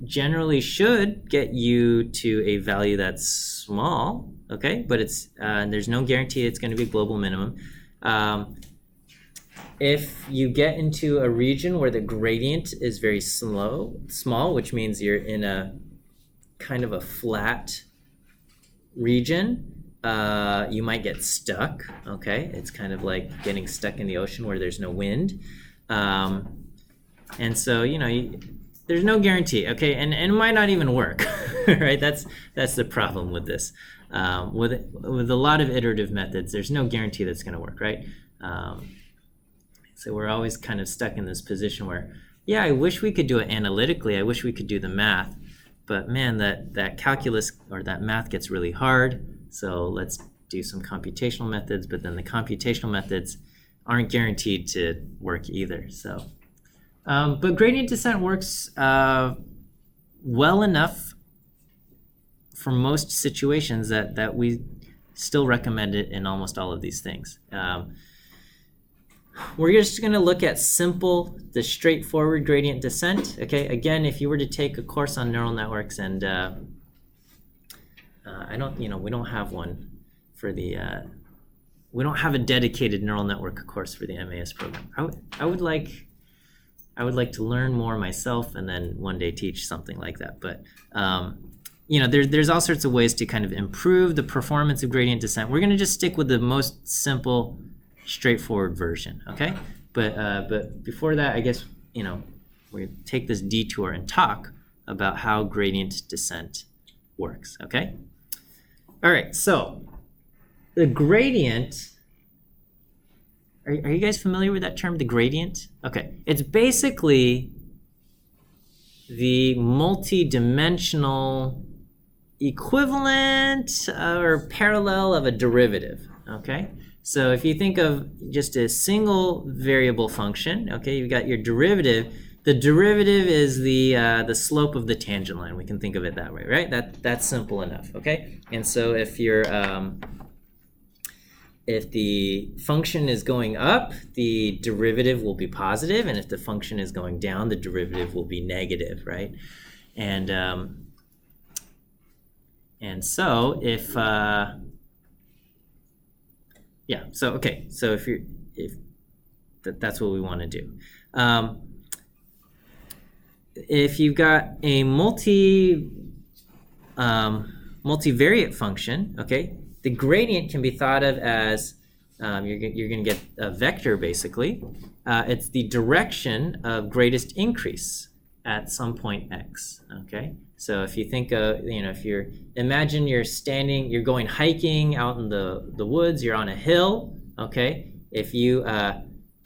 generally should get you to a value that's small, okay? But there's no guarantee it's going to be a global minimum. If you get into a region where the gradient is very small, which means you're in a kind of a flat region, you might get stuck, okay? It's kind of like getting stuck in the ocean where there's no wind. And so, there's no guarantee, okay? And it might not even work, right? That's the problem with this. With a lot of iterative methods, there's no guarantee that's going to work, right? So we're always kind of stuck in this position where, yeah, I wish we could do it analytically. I wish we could do the math, but man, that calculus or that math gets really hard. So let's do some computational methods, but then the computational methods aren't guaranteed to work either. So, but gradient descent works well enough for most situations that we still recommend it in almost all of these things. We're just going to look at the straightforward gradient descent. Okay, again, if you were to take a course on neural networks, and we don't have one for the, we don't have a dedicated neural network course for the MAS program. I would like to learn more myself, and then one day teach something like that. But there's all sorts of ways to kind of improve the performance of gradient descent. We're going to just stick with the most simple, straightforward version, okay? But before that, I guess we take this detour and talk about how gradient descent works, okay? All right, so the gradient, are you guys familiar with that term, the gradient? Okay, it's basically the multi-dimensional equivalent or parallel of a derivative, okay? So if you think of just a single variable function, okay, you've got your derivative. The derivative is the slope of the tangent line. We can think of it that way, right? That's simple enough, okay? And so if the function is going up, the derivative will be positive, and if the function is going down, the derivative will be negative, right? And so if if that's what we want to do. If you've got a multivariate function, okay, the gradient can be thought of as, you're going to get a vector basically. It's the direction of greatest increase at some point x, okay? So if you think of, if imagine you're going hiking out in the woods, you're on a hill, okay? If you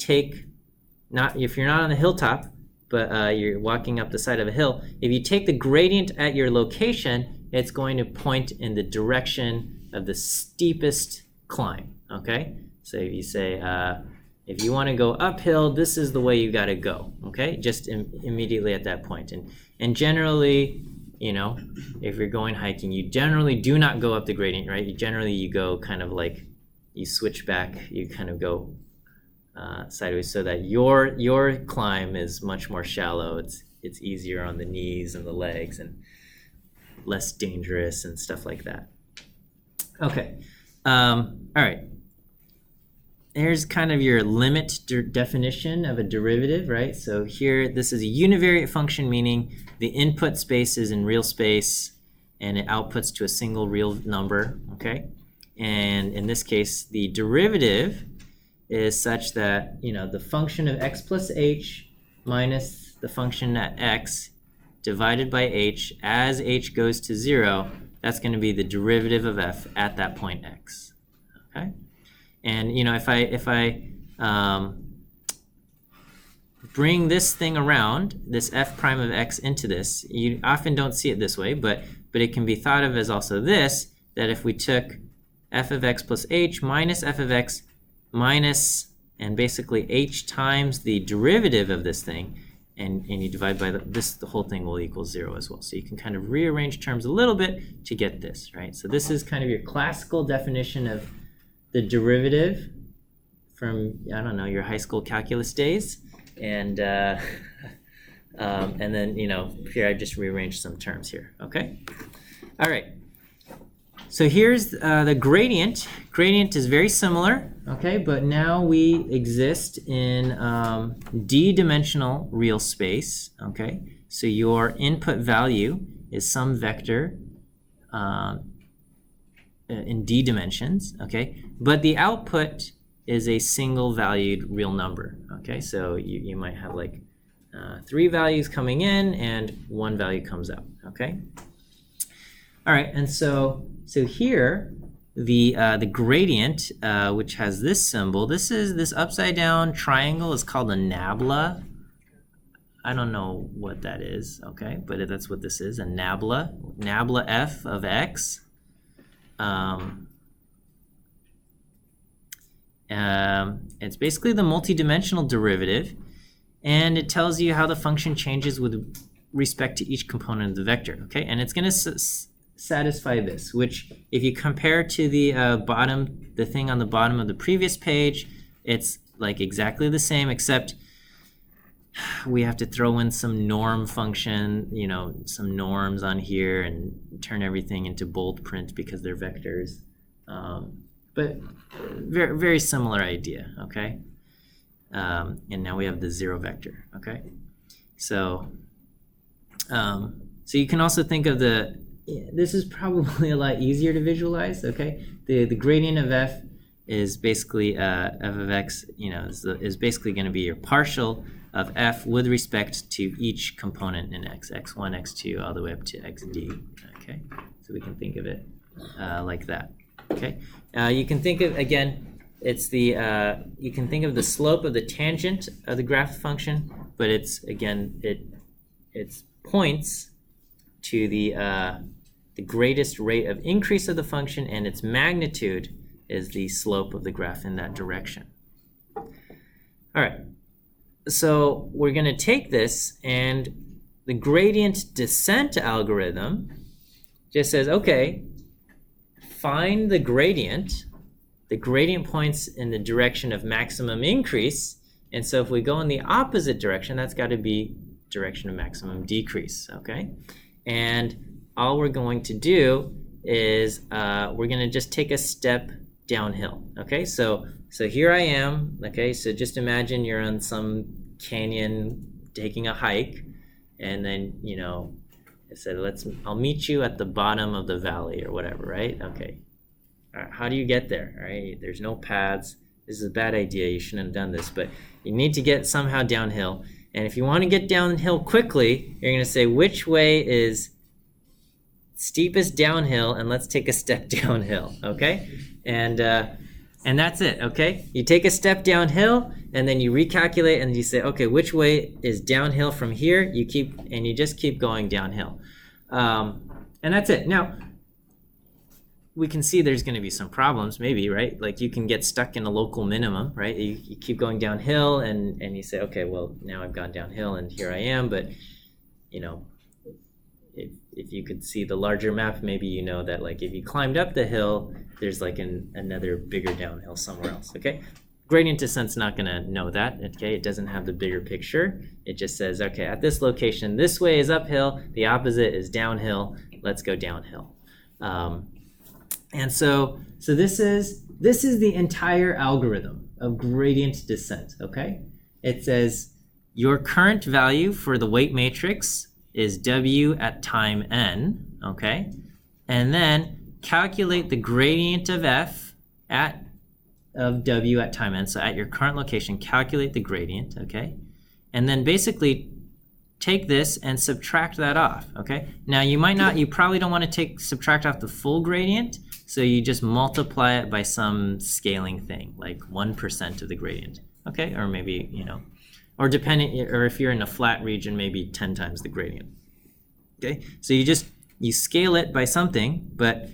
if you're not on the hilltop, but you're walking up the side of a hill, if you take the gradient at your location, it's going to point in the direction of the steepest climb, okay? So if you say, if you want to go uphill, this is the way you got to go, okay? Just immediately at that point. And generally, if you're going hiking, you generally do not go up the gradient, right? You go kind of like, you switch back, you kind of go sideways so that your climb is much more shallow. It's easier on the knees and the legs and less dangerous and stuff like that. Okay, all right. Here's kind of your limit definition of a derivative, right? So here, this is a univariate function, meaning the input space is in real space and it outputs to a single real number, okay? And in this case, the derivative is such that, the function of x plus h minus the function at x divided by h as h goes to 0, that's going to be the derivative of f at that point x, okay? And if I bring this thing around, this f prime of x into this, you often don't see it this way, but it can be thought of as also this, that if we took f of x plus h minus f of x minus, and basically h times the derivative of this thing, and you divide by the whole thing will equal 0 as well. So you can kind of rearrange terms a little bit to get this, right? So this is kind of your classical definition of the derivative from, I don't know, your high school calculus days. And then, here I just rearranged some terms here, okay? All right. So here's the gradient. Gradient is very similar, okay? But now we exist in d-dimensional real space, okay? So your input value is some vector in d dimensions, okay? But the output is a single valued real number, okay? So you might have like 3 values coming in and 1 value comes out, okay? All right, and so here the gradient, which has this symbol, this upside down triangle is called a nabla. I don't know what that is, okay? But that's what this is, a nabla. Nabla f of x. It's basically the multidimensional derivative, and it tells you how the function changes with respect to each component of the vector, okay? And it's going to satisfy this, which if you compare to the the thing on the bottom of the previous page, it's like exactly the same, except we have to throw in some norm function, some norms on here and turn everything into bold print because they're vectors. But very, very similar idea, okay? And now we have the 0 vector, okay? So you can also think of this is probably a lot easier to visualize, okay? The gradient of f is basically f of x, is basically going to be your partial of f with respect to each component in x, x1, x2, all the way up to xd, okay? So we can think of it like that, okay? You can think of, again, it's you can think of the slope of the tangent of the graph function, but it's, again, it points to the greatest rate of increase of the function, and its magnitude is the slope of the graph in that direction. All right, so we're going to take this, and the gradient descent algorithm just says, okay, find the gradient. The gradient points in the direction of maximum increase, and so if we go in the opposite direction, that's got to be direction of maximum decrease, okay? And all we're going to do is we're going to just take a step downhill, okay? So here I am, okay? So just imagine you're on some canyon taking a hike, and then, I said, I'll meet you at the bottom of the valley or whatever, right? Okay. All right, how do you get there? All right, there's no paths. This is a bad idea. You shouldn't have done this, but you need to get somehow downhill. And if you want to get downhill quickly, you're going to say, which way is steepest downhill, and let's take a step downhill, okay? And that's it, okay? You take a step downhill, and then you recalculate, and you say, okay, which way is downhill from here? You just keep going downhill. And that's it. Now, we can see there's going to be some problems, maybe, right? Like you can get stuck in a local minimum, right? You keep going downhill, and you say, okay, well, now I've gone downhill, and here I am, but, you know, if you could see the larger map, maybe you know that like if you climbed up the hill, there's like another bigger downhill somewhere else, okay? Gradient descent's not gonna know that, okay? It doesn't have the bigger picture. It just says, okay, at this location, this way is uphill, the opposite is downhill, let's go downhill. And so this is the entire algorithm of gradient descent, okay? It says your current value for the weight matrix is W at time n, okay? And then calculate the gradient of F of W at time n. So at your current location, calculate the gradient, okay? And then basically take this and subtract that off, okay? Now you probably don't want to subtract off the full gradient, so you just multiply it by some scaling thing, like 1% of the gradient, okay? Or maybe, you know, or if you're in a flat region, maybe 10 times the gradient. Okay, so you scale it by something, but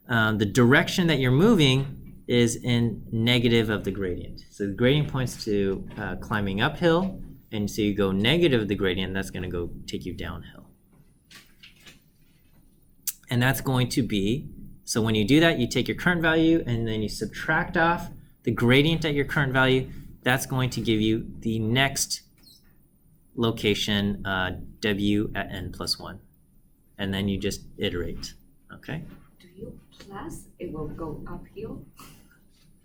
the direction that you're moving is in negative of the gradient. So the gradient points to climbing uphill, and so you go negative of the gradient, that's going to go take you downhill. And that's going to be, so when you do that, you take your current value and then you subtract off the gradient at your current value. That's going to give you the next location, W at n plus 1. And then you just iterate, okay? Do you plus, it will go uphill?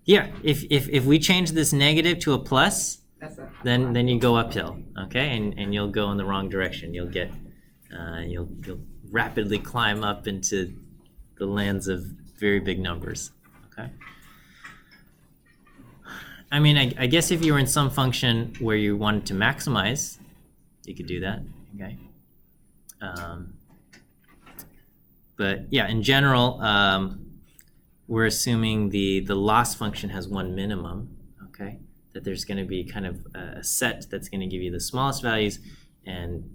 Yeah, if we change this negative to a plus, then you go uphill, okay? And you'll go in the wrong direction. You'll get, you'll rapidly climb up into the lands of very big numbers, okay? I mean, I guess if you were in some function where you wanted to maximize, you could do that, okay? But yeah, in general, we're assuming the loss function has one minimum, okay? That there's going to be kind of a set that's going to give you the smallest values, and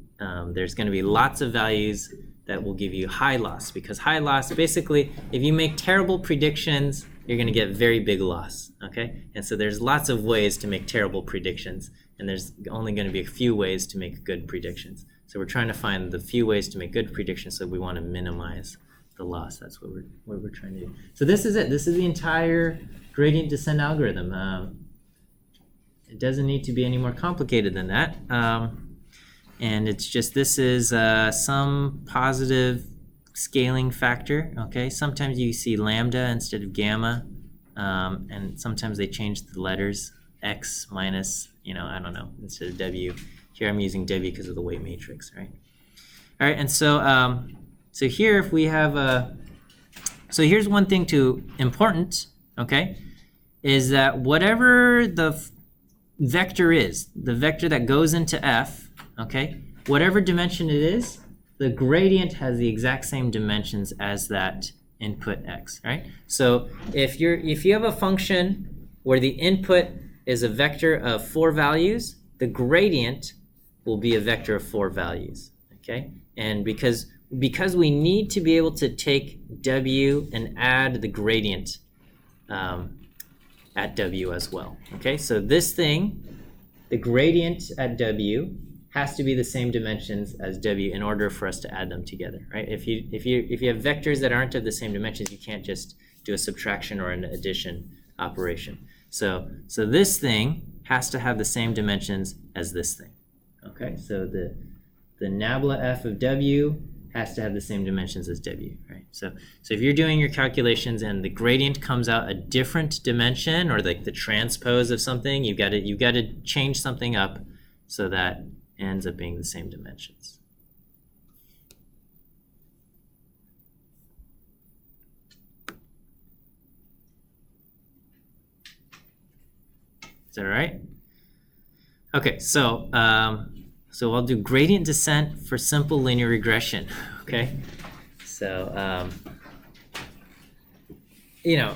there's going to be lots of values that will give you high loss, because high loss, basically, if you make terrible predictions, you're going to get very big loss, okay? And so there's lots of ways to make terrible predictions, and there's only going to be a few ways to make good predictions. So we're trying to find the few ways to make good predictions, so we want to minimize the loss. That's what we're trying to do. So this is it. This is the entire gradient descent algorithm. It doesn't need to be any more complicated than that. And it's just, this is some positive scaling factor, okay? Sometimes you see lambda instead of gamma, and sometimes they change the letters, x minus, you know, I don't know, instead of w. Here I'm using w because of the weight matrix, right? All right, and so so here if we have so here's one thing important, okay, is that whatever the vector is, the vector that goes into F, okay, whatever dimension it is, the gradient has the exact same dimensions as that input x, right? So if you have a function where the input is a vector of 4 values, the gradient will be a vector of 4 values, okay? And because we need to be able to take w and add the gradient at w as well, okay? So this thing, the gradient at w has to be the same dimensions as w in order for us to add them together, right? If you have vectors that aren't of the same dimensions, you can't just do a subtraction or an addition operation. So this thing has to have the same dimensions as this thing, okay? So the nabla f of w has to have the same dimensions as w, right? So if you're doing your calculations and the gradient comes out a different dimension, or like the transpose of something, you've got to change something up so that ends up being the same dimensions. Is that all right? Okay, so so I'll do gradient descent for simple linear regression. Okay, so you know,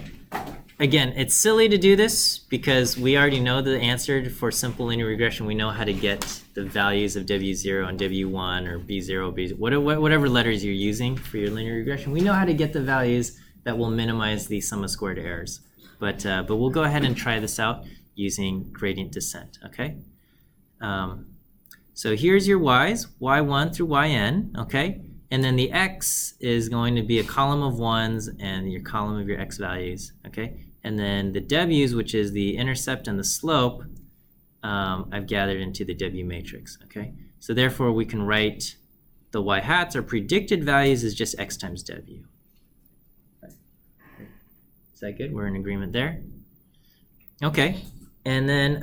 again, it's silly to do this because we already know the answer for simple linear regression. We know how to get the values of W0 and W1 or B0, B0, whatever letters you're using for your linear regression. We know how to get the values that will minimize the sum of squared errors. But we'll go ahead and try this out using gradient descent, okay? So here's your y's, y1 through yn, okay? And then the x is going to be a column of ones and your column of your x values, okay? And then the w's, which is the intercept and the slope, I've gathered into the w matrix, okay? So therefore we can write the y hats or predicted values is just x times w. Is that good? We're in agreement there? Okay, and then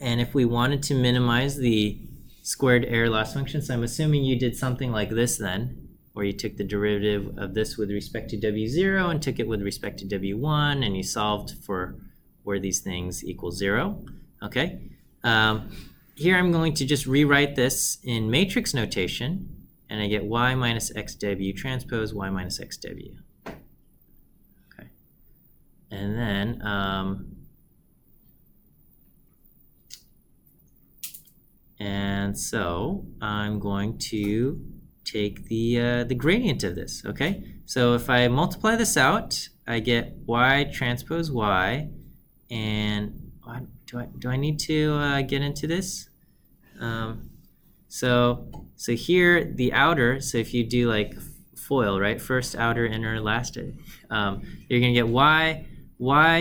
and if we wanted to minimize the squared error loss function, so I'm assuming you did something like this then, where you took the derivative of this with respect to w0 and took it with respect to w1, and you solved for where these things equal 0. Okay, here I'm going to just rewrite this in matrix notation, and I get y minus xw transpose y minus xw. Okay, and then and so I'm going to take the gradient of this, okay? So if I multiply this out, I get y transpose y, and do I need to get into this? So here the outer, so if you do like FOIL, right? First outer, inner, last, you're gonna get y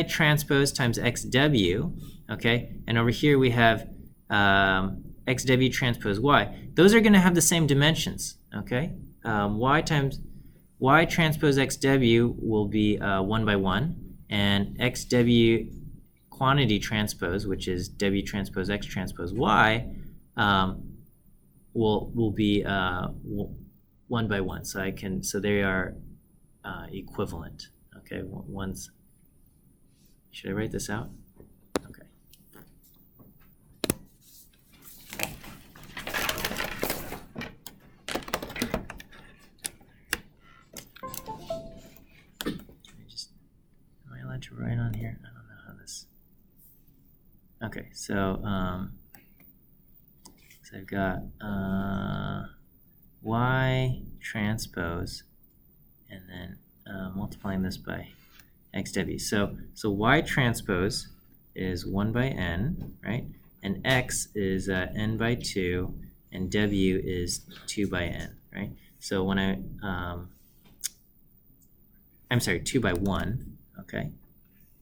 transpose times xw, okay? And over here we have xw transpose y. Those are going to have the same dimensions, okay? Y transpose xw will be 1 by 1, and xw quantity transpose, which is w transpose x transpose y, will be 1 by 1. So they are equivalent, okay? Should I write this out? To write on here, I don't know how this. Okay, so I've got y transpose, and then multiplying this by xw. So y transpose is 1 by n, right? And x is n by 2, and w is 2 by n, right? So when I'm sorry, 2 by 1, okay?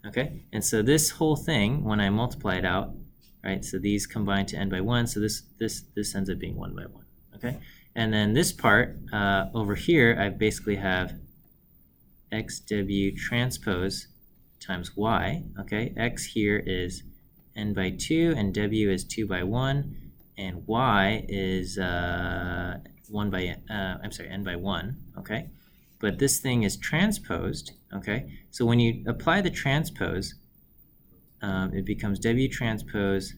Okay, and so this whole thing, when I multiply it out, right, so these combine to n by 1, so this ends up being 1 by 1, okay? And then this part, over here, I basically have xw transpose times y, okay? X here is n by 2, and w is 2 by 1, and y is n by 1, okay? But this thing is transposed, okay? So when you apply the transpose, it becomes w transpose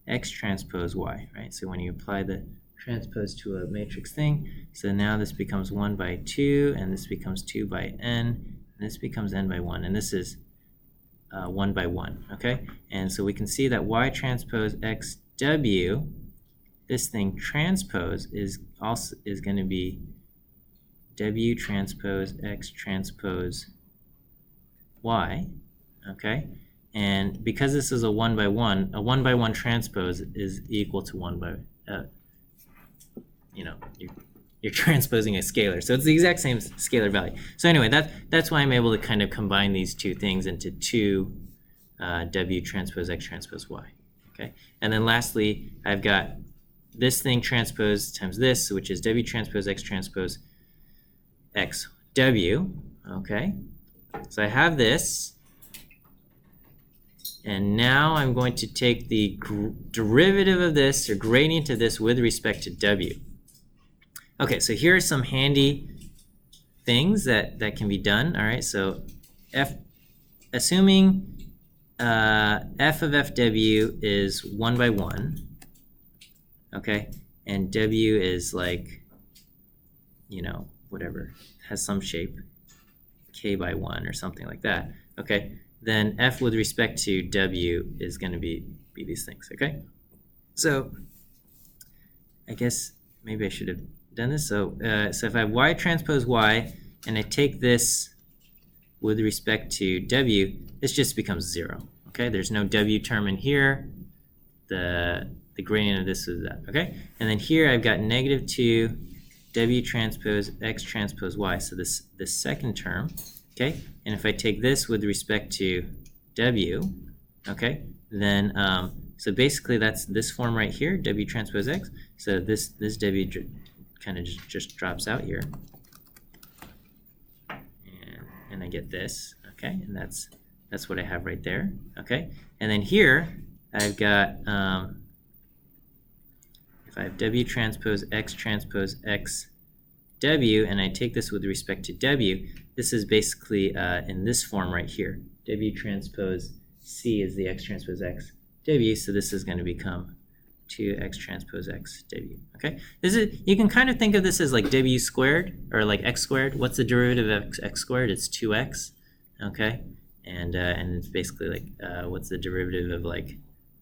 x transpose y, right? So when you apply the transpose to a matrix thing, so now this becomes 1 by 2, and this becomes 2 by n, and this becomes n by 1, and this is 1 by 1, okay? And so we can see that y transpose xw, this thing transpose is going to be w transpose x transpose y, okay? And because this is a 1 by 1, a 1 by 1 transpose is equal to 1 by, you're transposing a scalar. So it's the exact same scalar value. So anyway, that's why I'm able to kind of combine these two things into two w transpose x transpose y, okay? And then lastly, I've got this thing transposed times this, which is w transpose x transpose xw, okay? So I have this, and now I'm going to take the derivative of this, or gradient of this, with respect to w. Okay, so here are some handy things that can be done, all right? So assuming f of fw is 1 by 1, okay? And w is like, you know, whatever, has some shape, k by 1 or something like that, okay? Then f with respect to w is going to be these things, okay? So I guess maybe I should have done this. So if I have y transpose y, and I take this with respect to w, this just becomes 0, okay? There's no w term in here. The gradient of this is that, okay? And then here I've got negative 2 w transpose x transpose y, so this second term, okay? And if I take this with respect to w, okay, then so basically that's this form right here, w transpose x. So this w kind of just drops out here, and I get this, okay? And that's what I have right there, okay? And then here I've got if I have w transpose x w, and I take this with respect to w, this is basically in this form right here. W transpose c is the x transpose x w, so this is going to become 2x transpose x w, okay? You can kind of think of this as like w squared, or like x squared. What's the derivative of x squared? It's 2x, okay? And it's basically like, what's the derivative of like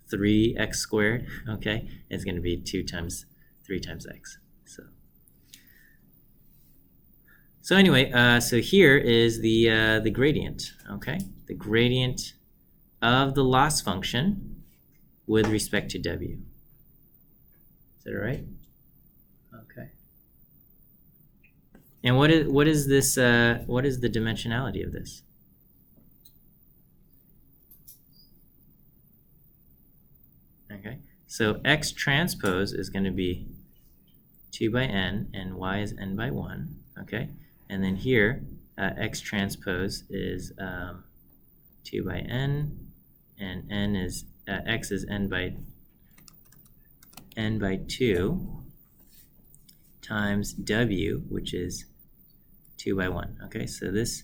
3x squared, okay? It's going to be 2 times 3 times x, so anyway, so here is the gradient, okay? The gradient of the loss function with respect to w. Is that all right? Okay. And what is this? What is the dimensionality of this? Okay. So x transpose is going to be 2 by n, and y is n by 1. Okay. And then here, x transpose is 2 by n, and n is x is n by 2 times w, which is 2 by 1. Okay, so this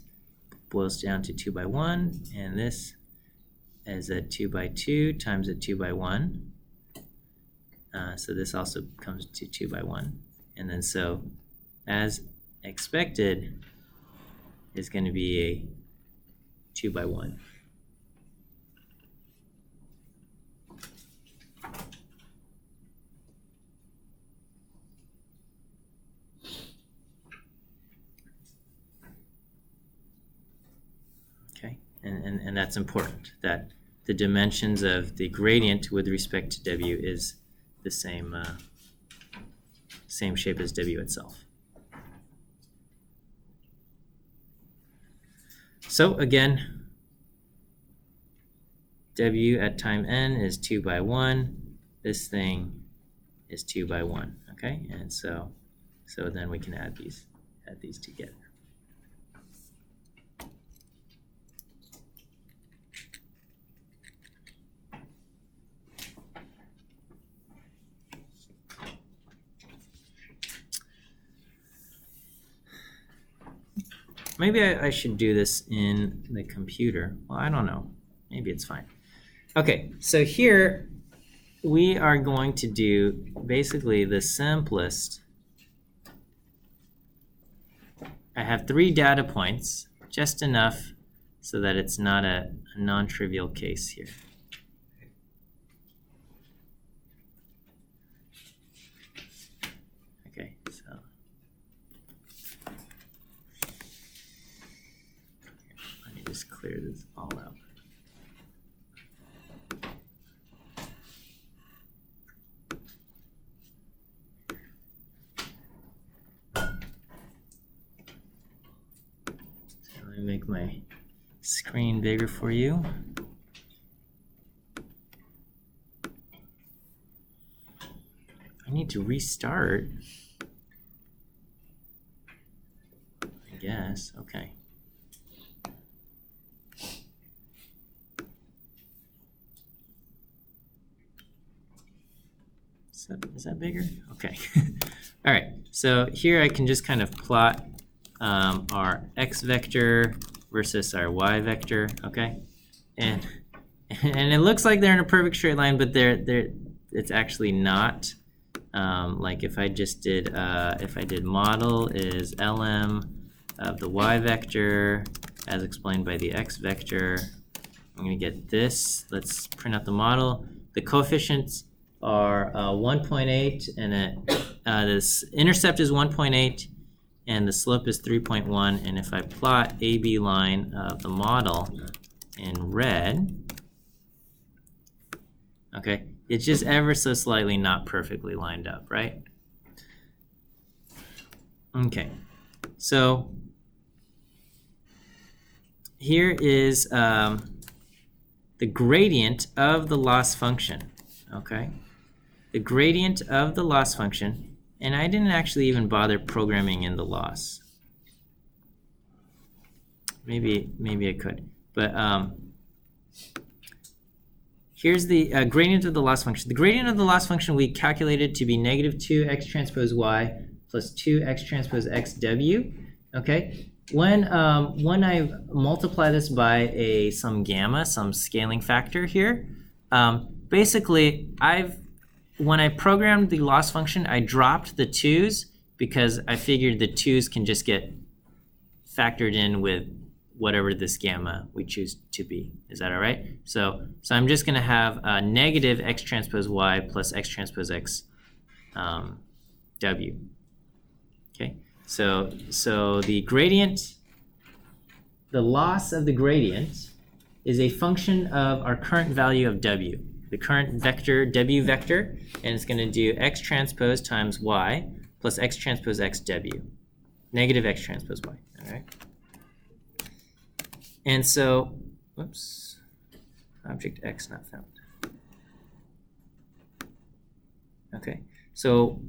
boils down to 2 by 1, and this is a 2 by 2 times a 2 by 1. So this also comes to 2 by 1. And then so, as expected, is going to be a 2 by 1. Okay, and that's important, that the dimensions of the gradient with respect to w is the same shape as w itself. So again, w at time n is 2 by 1. This thing is 2 by 1. Okay, and so then we can add these together. Maybe I should do this in the computer. Well, I don't know. Maybe it's fine. Okay, so here we are going to do basically the simplest. I have 3 data points, just enough so that it's not a non-trivial case here. Okay, so let me just clear this all out. Let me make my screen bigger for you. I need to restart. I guess. Okay. Is that bigger? Okay. All right. So here I can just kind of plot our x vector versus our y vector, okay? And and it looks like they're in a perfect straight line, but it's actually not. Like if I just did, if I did model is lm of the y vector as explained by the x vector, I'm going to get this. Let's print out the model. The coefficients are 1.8, and this intercept is 1.8, and the slope is 3.1. And if I plot AB line of the model in red, okay, it's just ever so slightly not perfectly lined up, right? Okay, so here is the gradient of the loss function, okay? The gradient of the loss function, and I didn't actually even bother programming in the loss. Maybe I could, but here's the gradient of the loss function. The gradient of the loss function we calculated to be negative 2x transpose y plus 2x transpose x w, okay? When I multiply this by some gamma, some scaling factor here, basically when I programmed the loss function, I dropped the 2's because I figured the 2's can just get factored in with whatever this gamma we choose to be. Is that all right? So I'm just going to have negative x transpose y plus x transpose x w. Okay. So the gradient, the loss of the gradient is a function of our current value of w, the current vector, w vector, and it's going to do x transpose times y plus x transpose x w, negative x transpose y, all right? And so, whoops, object x not found. Okay, so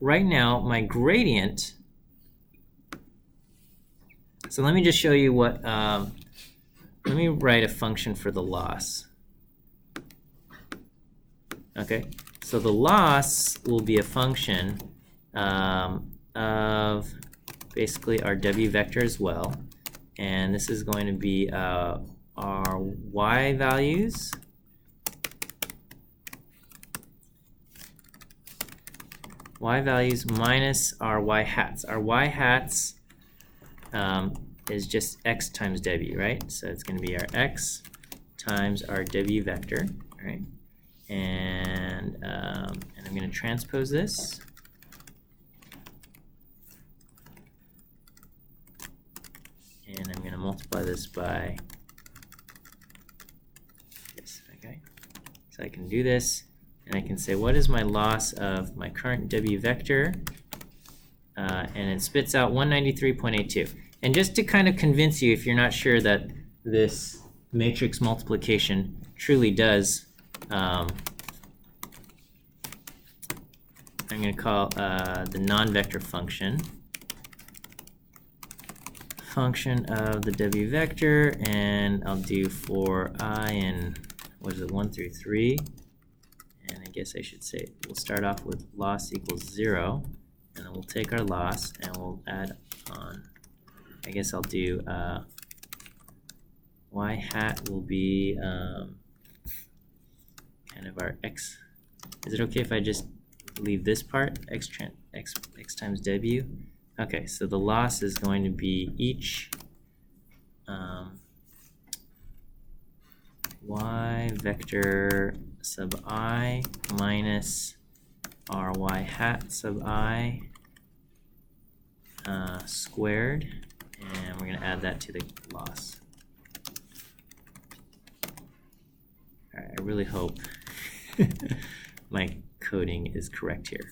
right now my gradient, so let me just show you what, let me write a function for the loss. Okay, so the loss will be a function of basically our w vector as well. And this is going to be our y values minus our y hats. Our y hats is just x times w, right? So it's going to be our x times our w vector, right? And I'm going to transpose this. And I'm going to multiply this by this, okay? So I can do this, and I can say, what is my loss of my current w vector? And it spits out 193.82. And just to kind of convince you, if you're not sure that this matrix multiplication truly does, I'm going to call the non-vector function of the w vector, and I'll do for I in, what is it, 1 through 3, and I guess I should say we'll start off with loss equals 0, and then we'll take our loss and we'll add on, I guess I'll do y hat will be kind of our x. Is it okay if I just leave this part, x times w? Okay, so the loss is going to be each y vector sub I minus our y hat sub I squared, and we're going to add that to the loss. All right, I really hope my coding is correct here.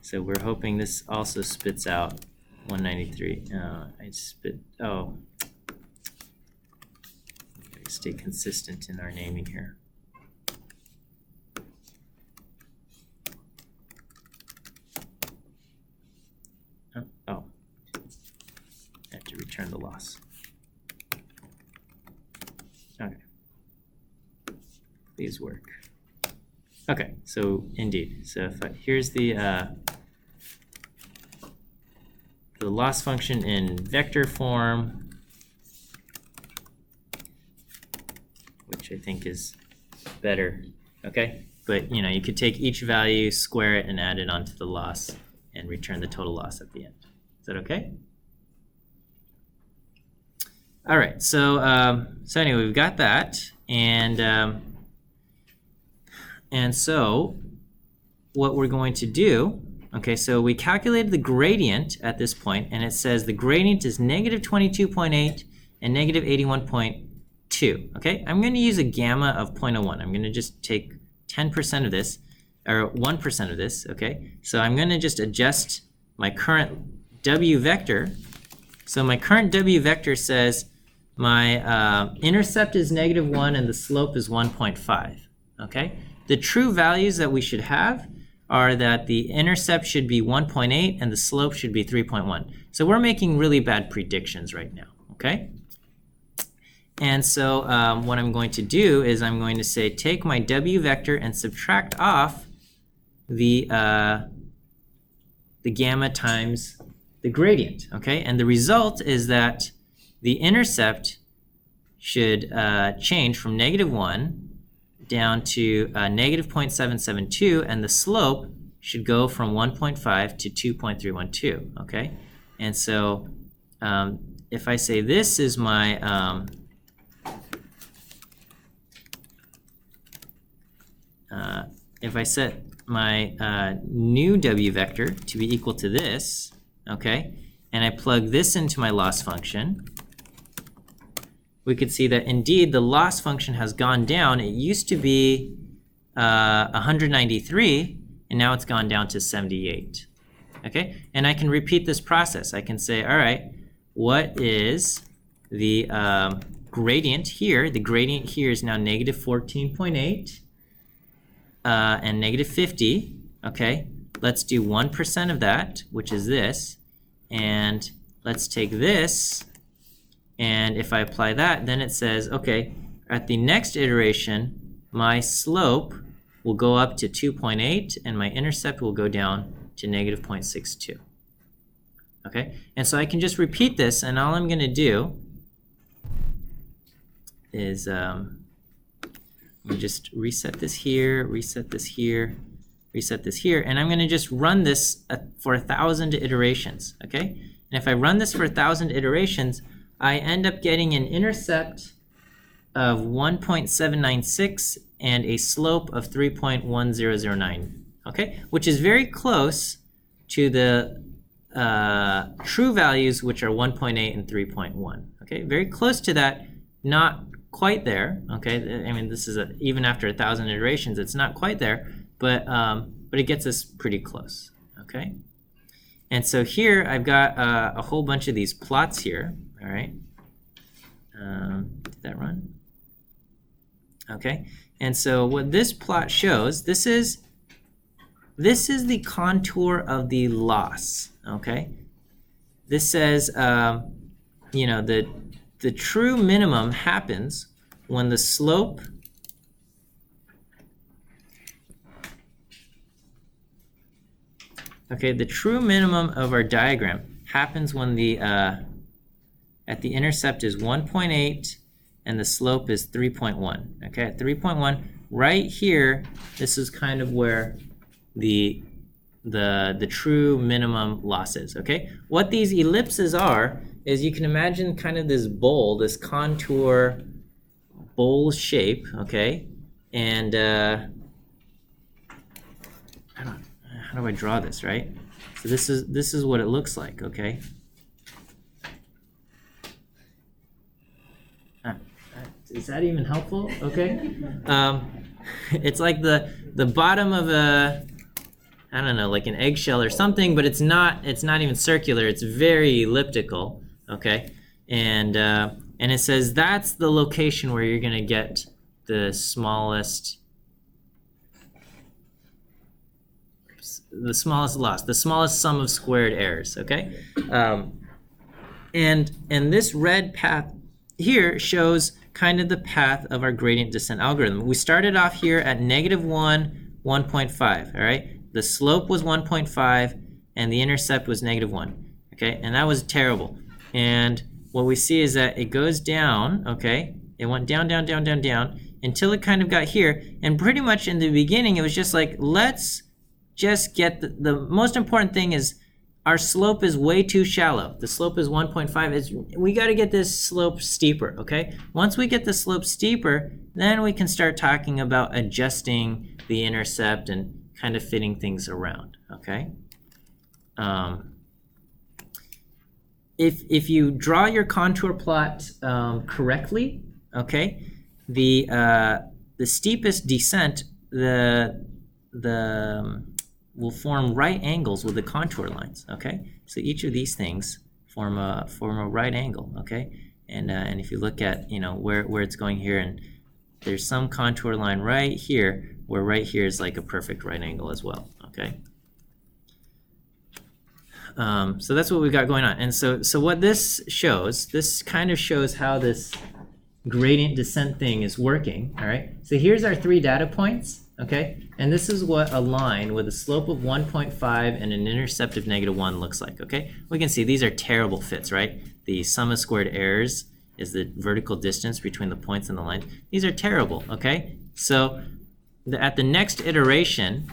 So we're hoping this also spits out 193. Oh. Stay consistent in our naming here. Oh. I have to return the loss. Okay. Please work. Okay, so indeed. So if here's the loss function in vector form which I think is better, okay? But, you know, you could take each value, square it, and add it onto the loss, and return the total loss at the end. Is that okay? All right, so anyway, we've got that, and so what we're going to do, okay, so we calculated the gradient at this point, and it says the gradient is negative 22.8 and negative 81.2, okay? I'm going to use a gamma of 0.01. I'm going to just take 10% of this, or 1% of this, okay? So I'm going to just adjust my current W vector. So my current W vector says my intercept is -1 and the slope is 1.5, okay? The true values that we should have are that the intercept should be 1.8 and the slope should be 3.1. So we're making really bad predictions right now, okay? And so what I'm going to do is I'm going to say take my W vector and subtract off the gamma times the gradient, okay? And the result is that the intercept should change from -1 down to negative 0.772, and the slope should go from 1.5 to 2.312, okay? And so if I say this is my if I set my new W vector to be equal to this, okay, and I plug this into my loss function, we could see that indeed the loss function has gone down. It used to be 193, and now it's gone down to 78, okay? And I can repeat this process. I can say, all right, what is the gradient here? The gradient here is now negative 14.8 and negative 50, okay? Let's do 1% of that, which is this, and let's take this, and if I apply that, then it says, okay, at the next iteration, my slope will go up to 2.8, and my intercept will go down to negative 0.62. Okay, and so I can just repeat this, and all I'm going to do is let me just reset this here, reset this here, reset this here, and I'm going to just run this for 1,000 iterations. Okay, and if I run this for 1,000 iterations, I end up getting an intercept of 1.796 and a slope of 3.1009, okay, which is very close to the true values, which are 1.8 and 3.1, okay, very close to that, not quite there, okay, I mean, this is even after 1,000 iterations, it's not quite there, but it gets us pretty close, okay. And so here I've got a whole bunch of these plots here. All right, did that run? Okay, and so what this plot shows, this is the contour of the loss. Okay, this says, you know, the true minimum happens when the slope the true minimum of our diagram happens when the at the intercept is 1.8 and the slope is 3.1. Okay, at 3.1, right here, this is kind of where the true minimum loss is. Okay, what these ellipses are is, you can imagine kind of this bowl, this contour bowl shape. Okay, and how do I draw this, right? So this is what it looks like. Okay. Is that even helpful? Okay. It's like the bottom of a, I don't know, like an eggshell or something, but it's not even circular. It's very elliptical. Okay. And it says that's the location where you're gonna get the smallest loss, the smallest sum of squared errors. Okay. And this red path here shows kind of the path of our gradient descent algorithm. We started off here at -1, 1.5, all right? The slope was 1.5 and the intercept was -1, okay? And that was terrible. And what we see is that it goes down, okay? It went down, down, down, down, down until it kind of got here. And pretty much in the beginning, it was just like, let's just get the most important thing is our slope is way too shallow. The slope is 1.5. We got to get this slope steeper, okay? Once we get the slope steeper, then we can start talking about adjusting the intercept and kind of fitting things around, okay? If you draw your contour plot correctly, okay, the steepest descent will form right angles with the contour lines, okay? So each of these things form a right angle, okay? And if you look at, you know, where it's going here, and there's some contour line right here, where right here is like a perfect right angle as well, okay? So that's what we've got going on. And so what this shows, this kind of shows how this gradient descent thing is working, all right? So here's our 3 data points, okay? And this is what a line with a slope of 1.5 and an intercept of -1 looks like, okay? We can see these are terrible fits, right? The sum of squared errors is the vertical distance between the points and the lines. These are terrible, okay? So at the next iteration,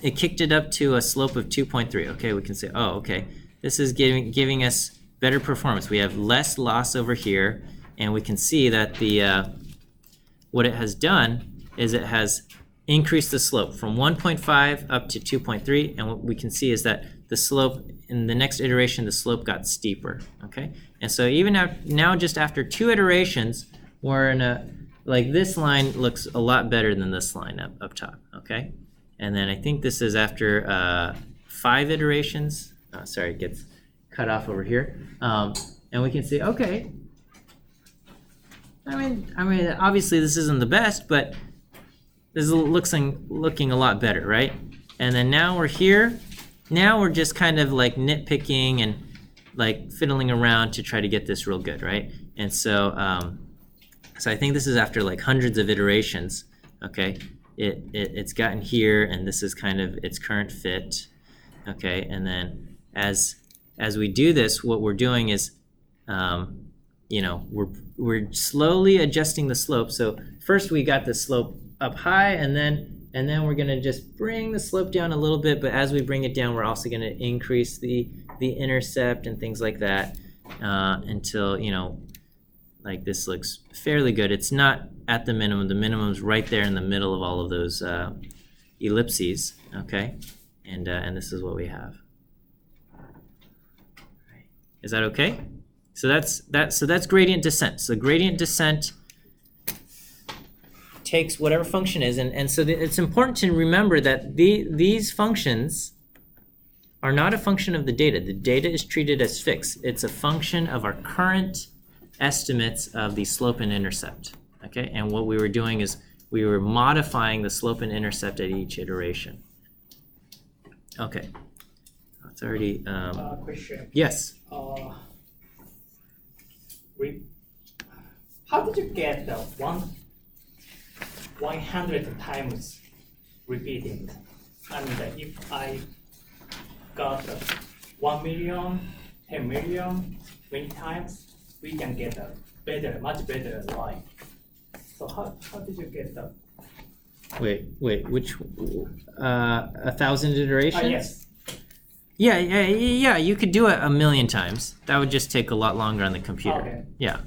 it kicked it up to a slope of 2.3, okay? We can say, oh, okay, this is giving us better performance. We have less loss over here, and we can see that what it has done is it has increased the slope from 1.5 up to 2.3, and what we can see is that the slope in the next iteration, the slope got steeper, okay? And so even now just after 2 iterations, we're in like this line looks a lot better than this line up top, okay? And then I think this is after 5 iterations. Sorry, it gets cut off over here. And we can see, okay, I mean, obviously this isn't the best, but this is looking a lot better, right? And then now we're here. Now we're just kind of like nitpicking and like fiddling around to try to get this real good, right? And so, so I think this is after like hundreds of iterations, okay? It's gotten here, and this is kind of its current fit, okay? And then as we do this, what we're doing is, you know, we're slowly adjusting the slope. So first we got the slope up high, and then we're gonna just bring the slope down a little bit. But as we bring it down, we're also gonna increase the intercept and things like that until, you know, like this looks fairly good. It's not at the minimum. The minimum's right there in the middle of all of those ellipses, okay? And this is what we have. Is that okay? So that's gradient descent. So gradient descent takes whatever function is, and so it's important to remember that these functions are not a function of the data. The data is treated as fixed. It's a function of our current estimates of the slope and intercept, okay? And what we were doing is we were modifying the slope and intercept at each iteration. Okay, it's already, Question. yes. How did you get the 100 times repeating? And if I got 1 million, 10 million, many times, we can get a better, much better line. So how did you get that? Wait, which, 1,000 iterations? Yes. Yeah, you could do it 1,000,000 times. That would just take a lot longer on the computer. Okay. Yeah.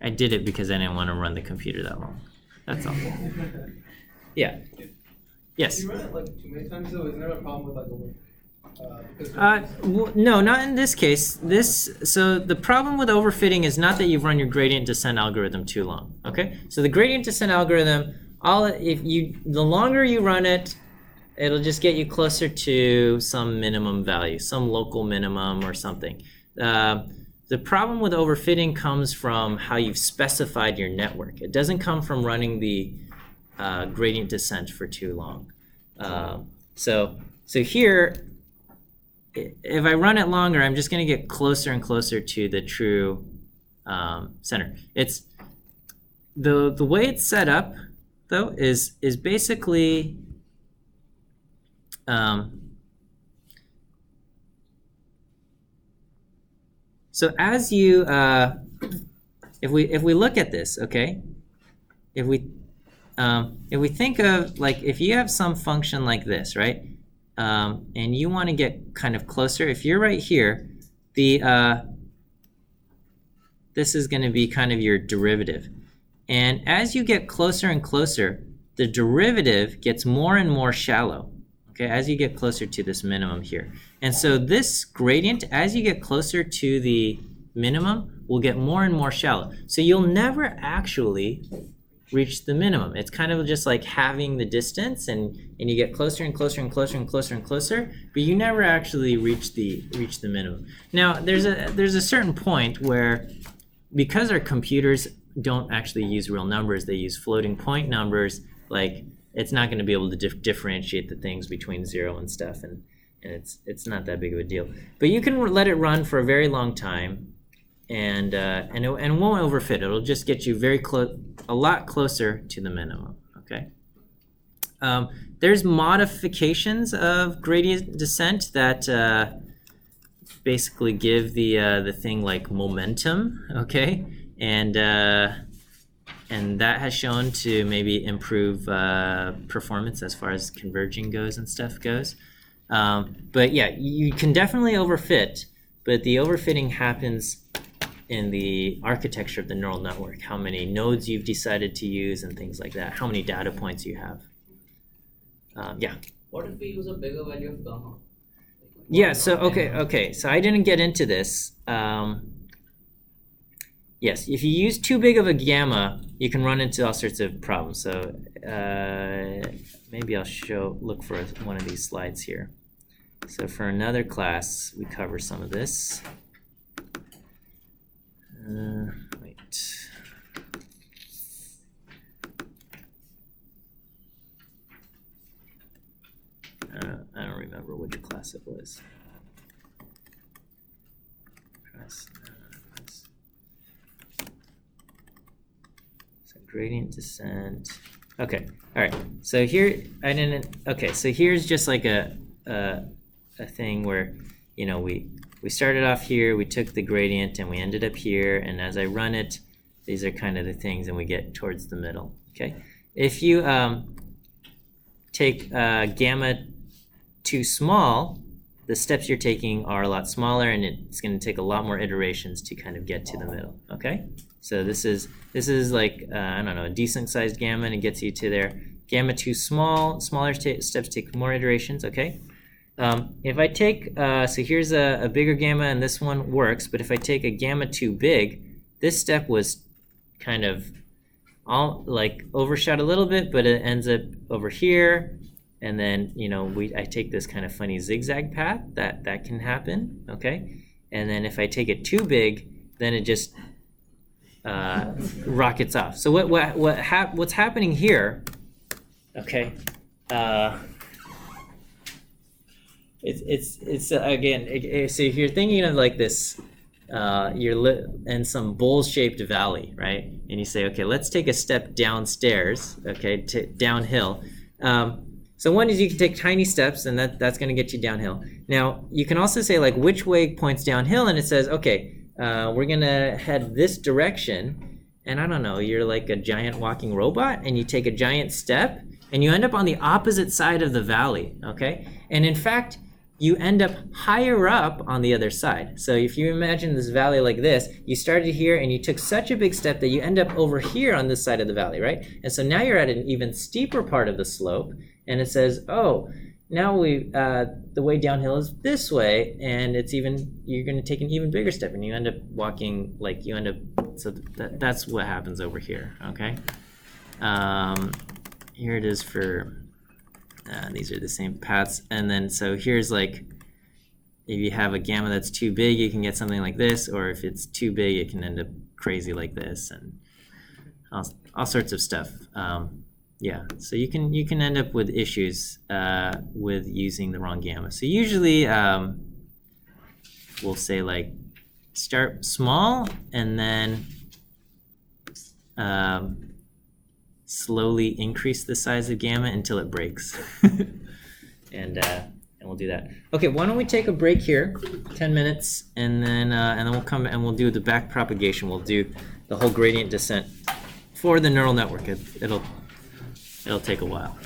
I did it because I didn't want to run the computer that long. That's all. Yeah. Yes. You run it like too many times though, isn't there a problem with like No, not in this case. So the problem with overfitting is not that you've run your gradient descent algorithm too long. Okay? So the gradient descent algorithm, the longer you run it, it'll just get you closer to some minimum value, some local minimum or something. The problem with overfitting comes from how you've specified your network. It doesn't come from running the gradient descent for too long. So here, if I run it longer, I'm just going to get closer and closer to the true center. It's the way it's set up, though, is basically so as you if we look at this, okay, if we think of, like, if you have some function like this, right, and you want to get kind of closer, if you're right here, this is going to be kind of your derivative. And as you get closer and closer, the derivative gets more and more shallow, okay, as you get closer to this minimum here. And so this gradient, as you get closer to the minimum, will get more and more shallow. So you'll never actually reach the minimum. It's kind of just like having the distance, and you get closer and closer and closer and closer and closer, but you never actually reach the minimum. Now, there's a certain point where, because our computers don't actually use real numbers, they use floating point numbers, like, it's not going to be able to differentiate the things between 0 and stuff, and it's not that big of a deal. But you can let it run for a very long time, and it won't overfit. It'll just get you a lot closer to the minimum. Okay. There's modifications of gradient descent that basically give the thing like momentum. Okay, and that has shown to maybe improve performance as far as converging goes and stuff goes. But yeah, you can definitely overfit, but the overfitting happens in the architecture of the neural network, how many nodes you've decided to use and things like that, how many data points you have. Yeah. What if we use a bigger value of gamma? Yeah, so okay, so I didn't get into this. Yes, if you use too big of a gamma, you can run into all sorts of problems. So maybe I'll look for one of these slides here. So for another class, we cover some of this. Wait. I don't remember which class it was. So gradient descent. Okay. All right. So here so here's just like a thing where, you know, we started off here, we took the gradient, and we ended up here, and as I run it, these are kind of the things, and we get towards the middle. Okay. If you take gamma too small, the steps you're taking are a lot smaller, and it's going to take a lot more iterations to kind of get to the middle. Okay, so this is like I don't know, a decent sized gamma, and it gets you to there. Gamma too small, smaller steps take more iterations. Okay, if I take so here's a bigger gamma, and this one works, but if I take a gamma too big, this step was kind of all like overshot a little bit, but it ends up over here. And then, you know, I take this kind of funny zigzag path, that can happen, okay? And then if I take it too big, then it just rockets off. So what's happening here, okay? It's again. So if you're thinking of like this, you're in some bowl-shaped valley, right? And you say, okay, let's take a step downstairs, okay, downhill. So one is you can take tiny steps, and that's going to get you downhill. Now, you can also say, like, which way points downhill, and it says, okay, we're going to head this direction, and I don't know, you're like a giant walking robot, and you take a giant step, and you end up on the opposite side of the valley, okay? And in fact, you end up higher up on the other side. So if you imagine this valley like this, you started here, and you took such a big step that you end up over here on this side of the valley, right? And so now you're at an even steeper part of the slope, and it says, oh, now the way downhill is this way, and you're going to take an even bigger step, and you end up walking, like you end up, so that's what happens over here, okay? Here it is for, these are the same paths, and then so here's like, if you have a gamma that's too big, you can get something like this, or if it's too big, it can end up crazy like this, and all sorts of stuff. Yeah, so you can end up with issues with using the wrong gamma. So usually we'll say like start small and then slowly increase the size of gamma until it breaks. and we'll do that. Okay, why don't we take a break here, 10 minutes, and then we'll come and we'll do the back propagation. We'll do the whole gradient descent for the neural network. It'll take a while.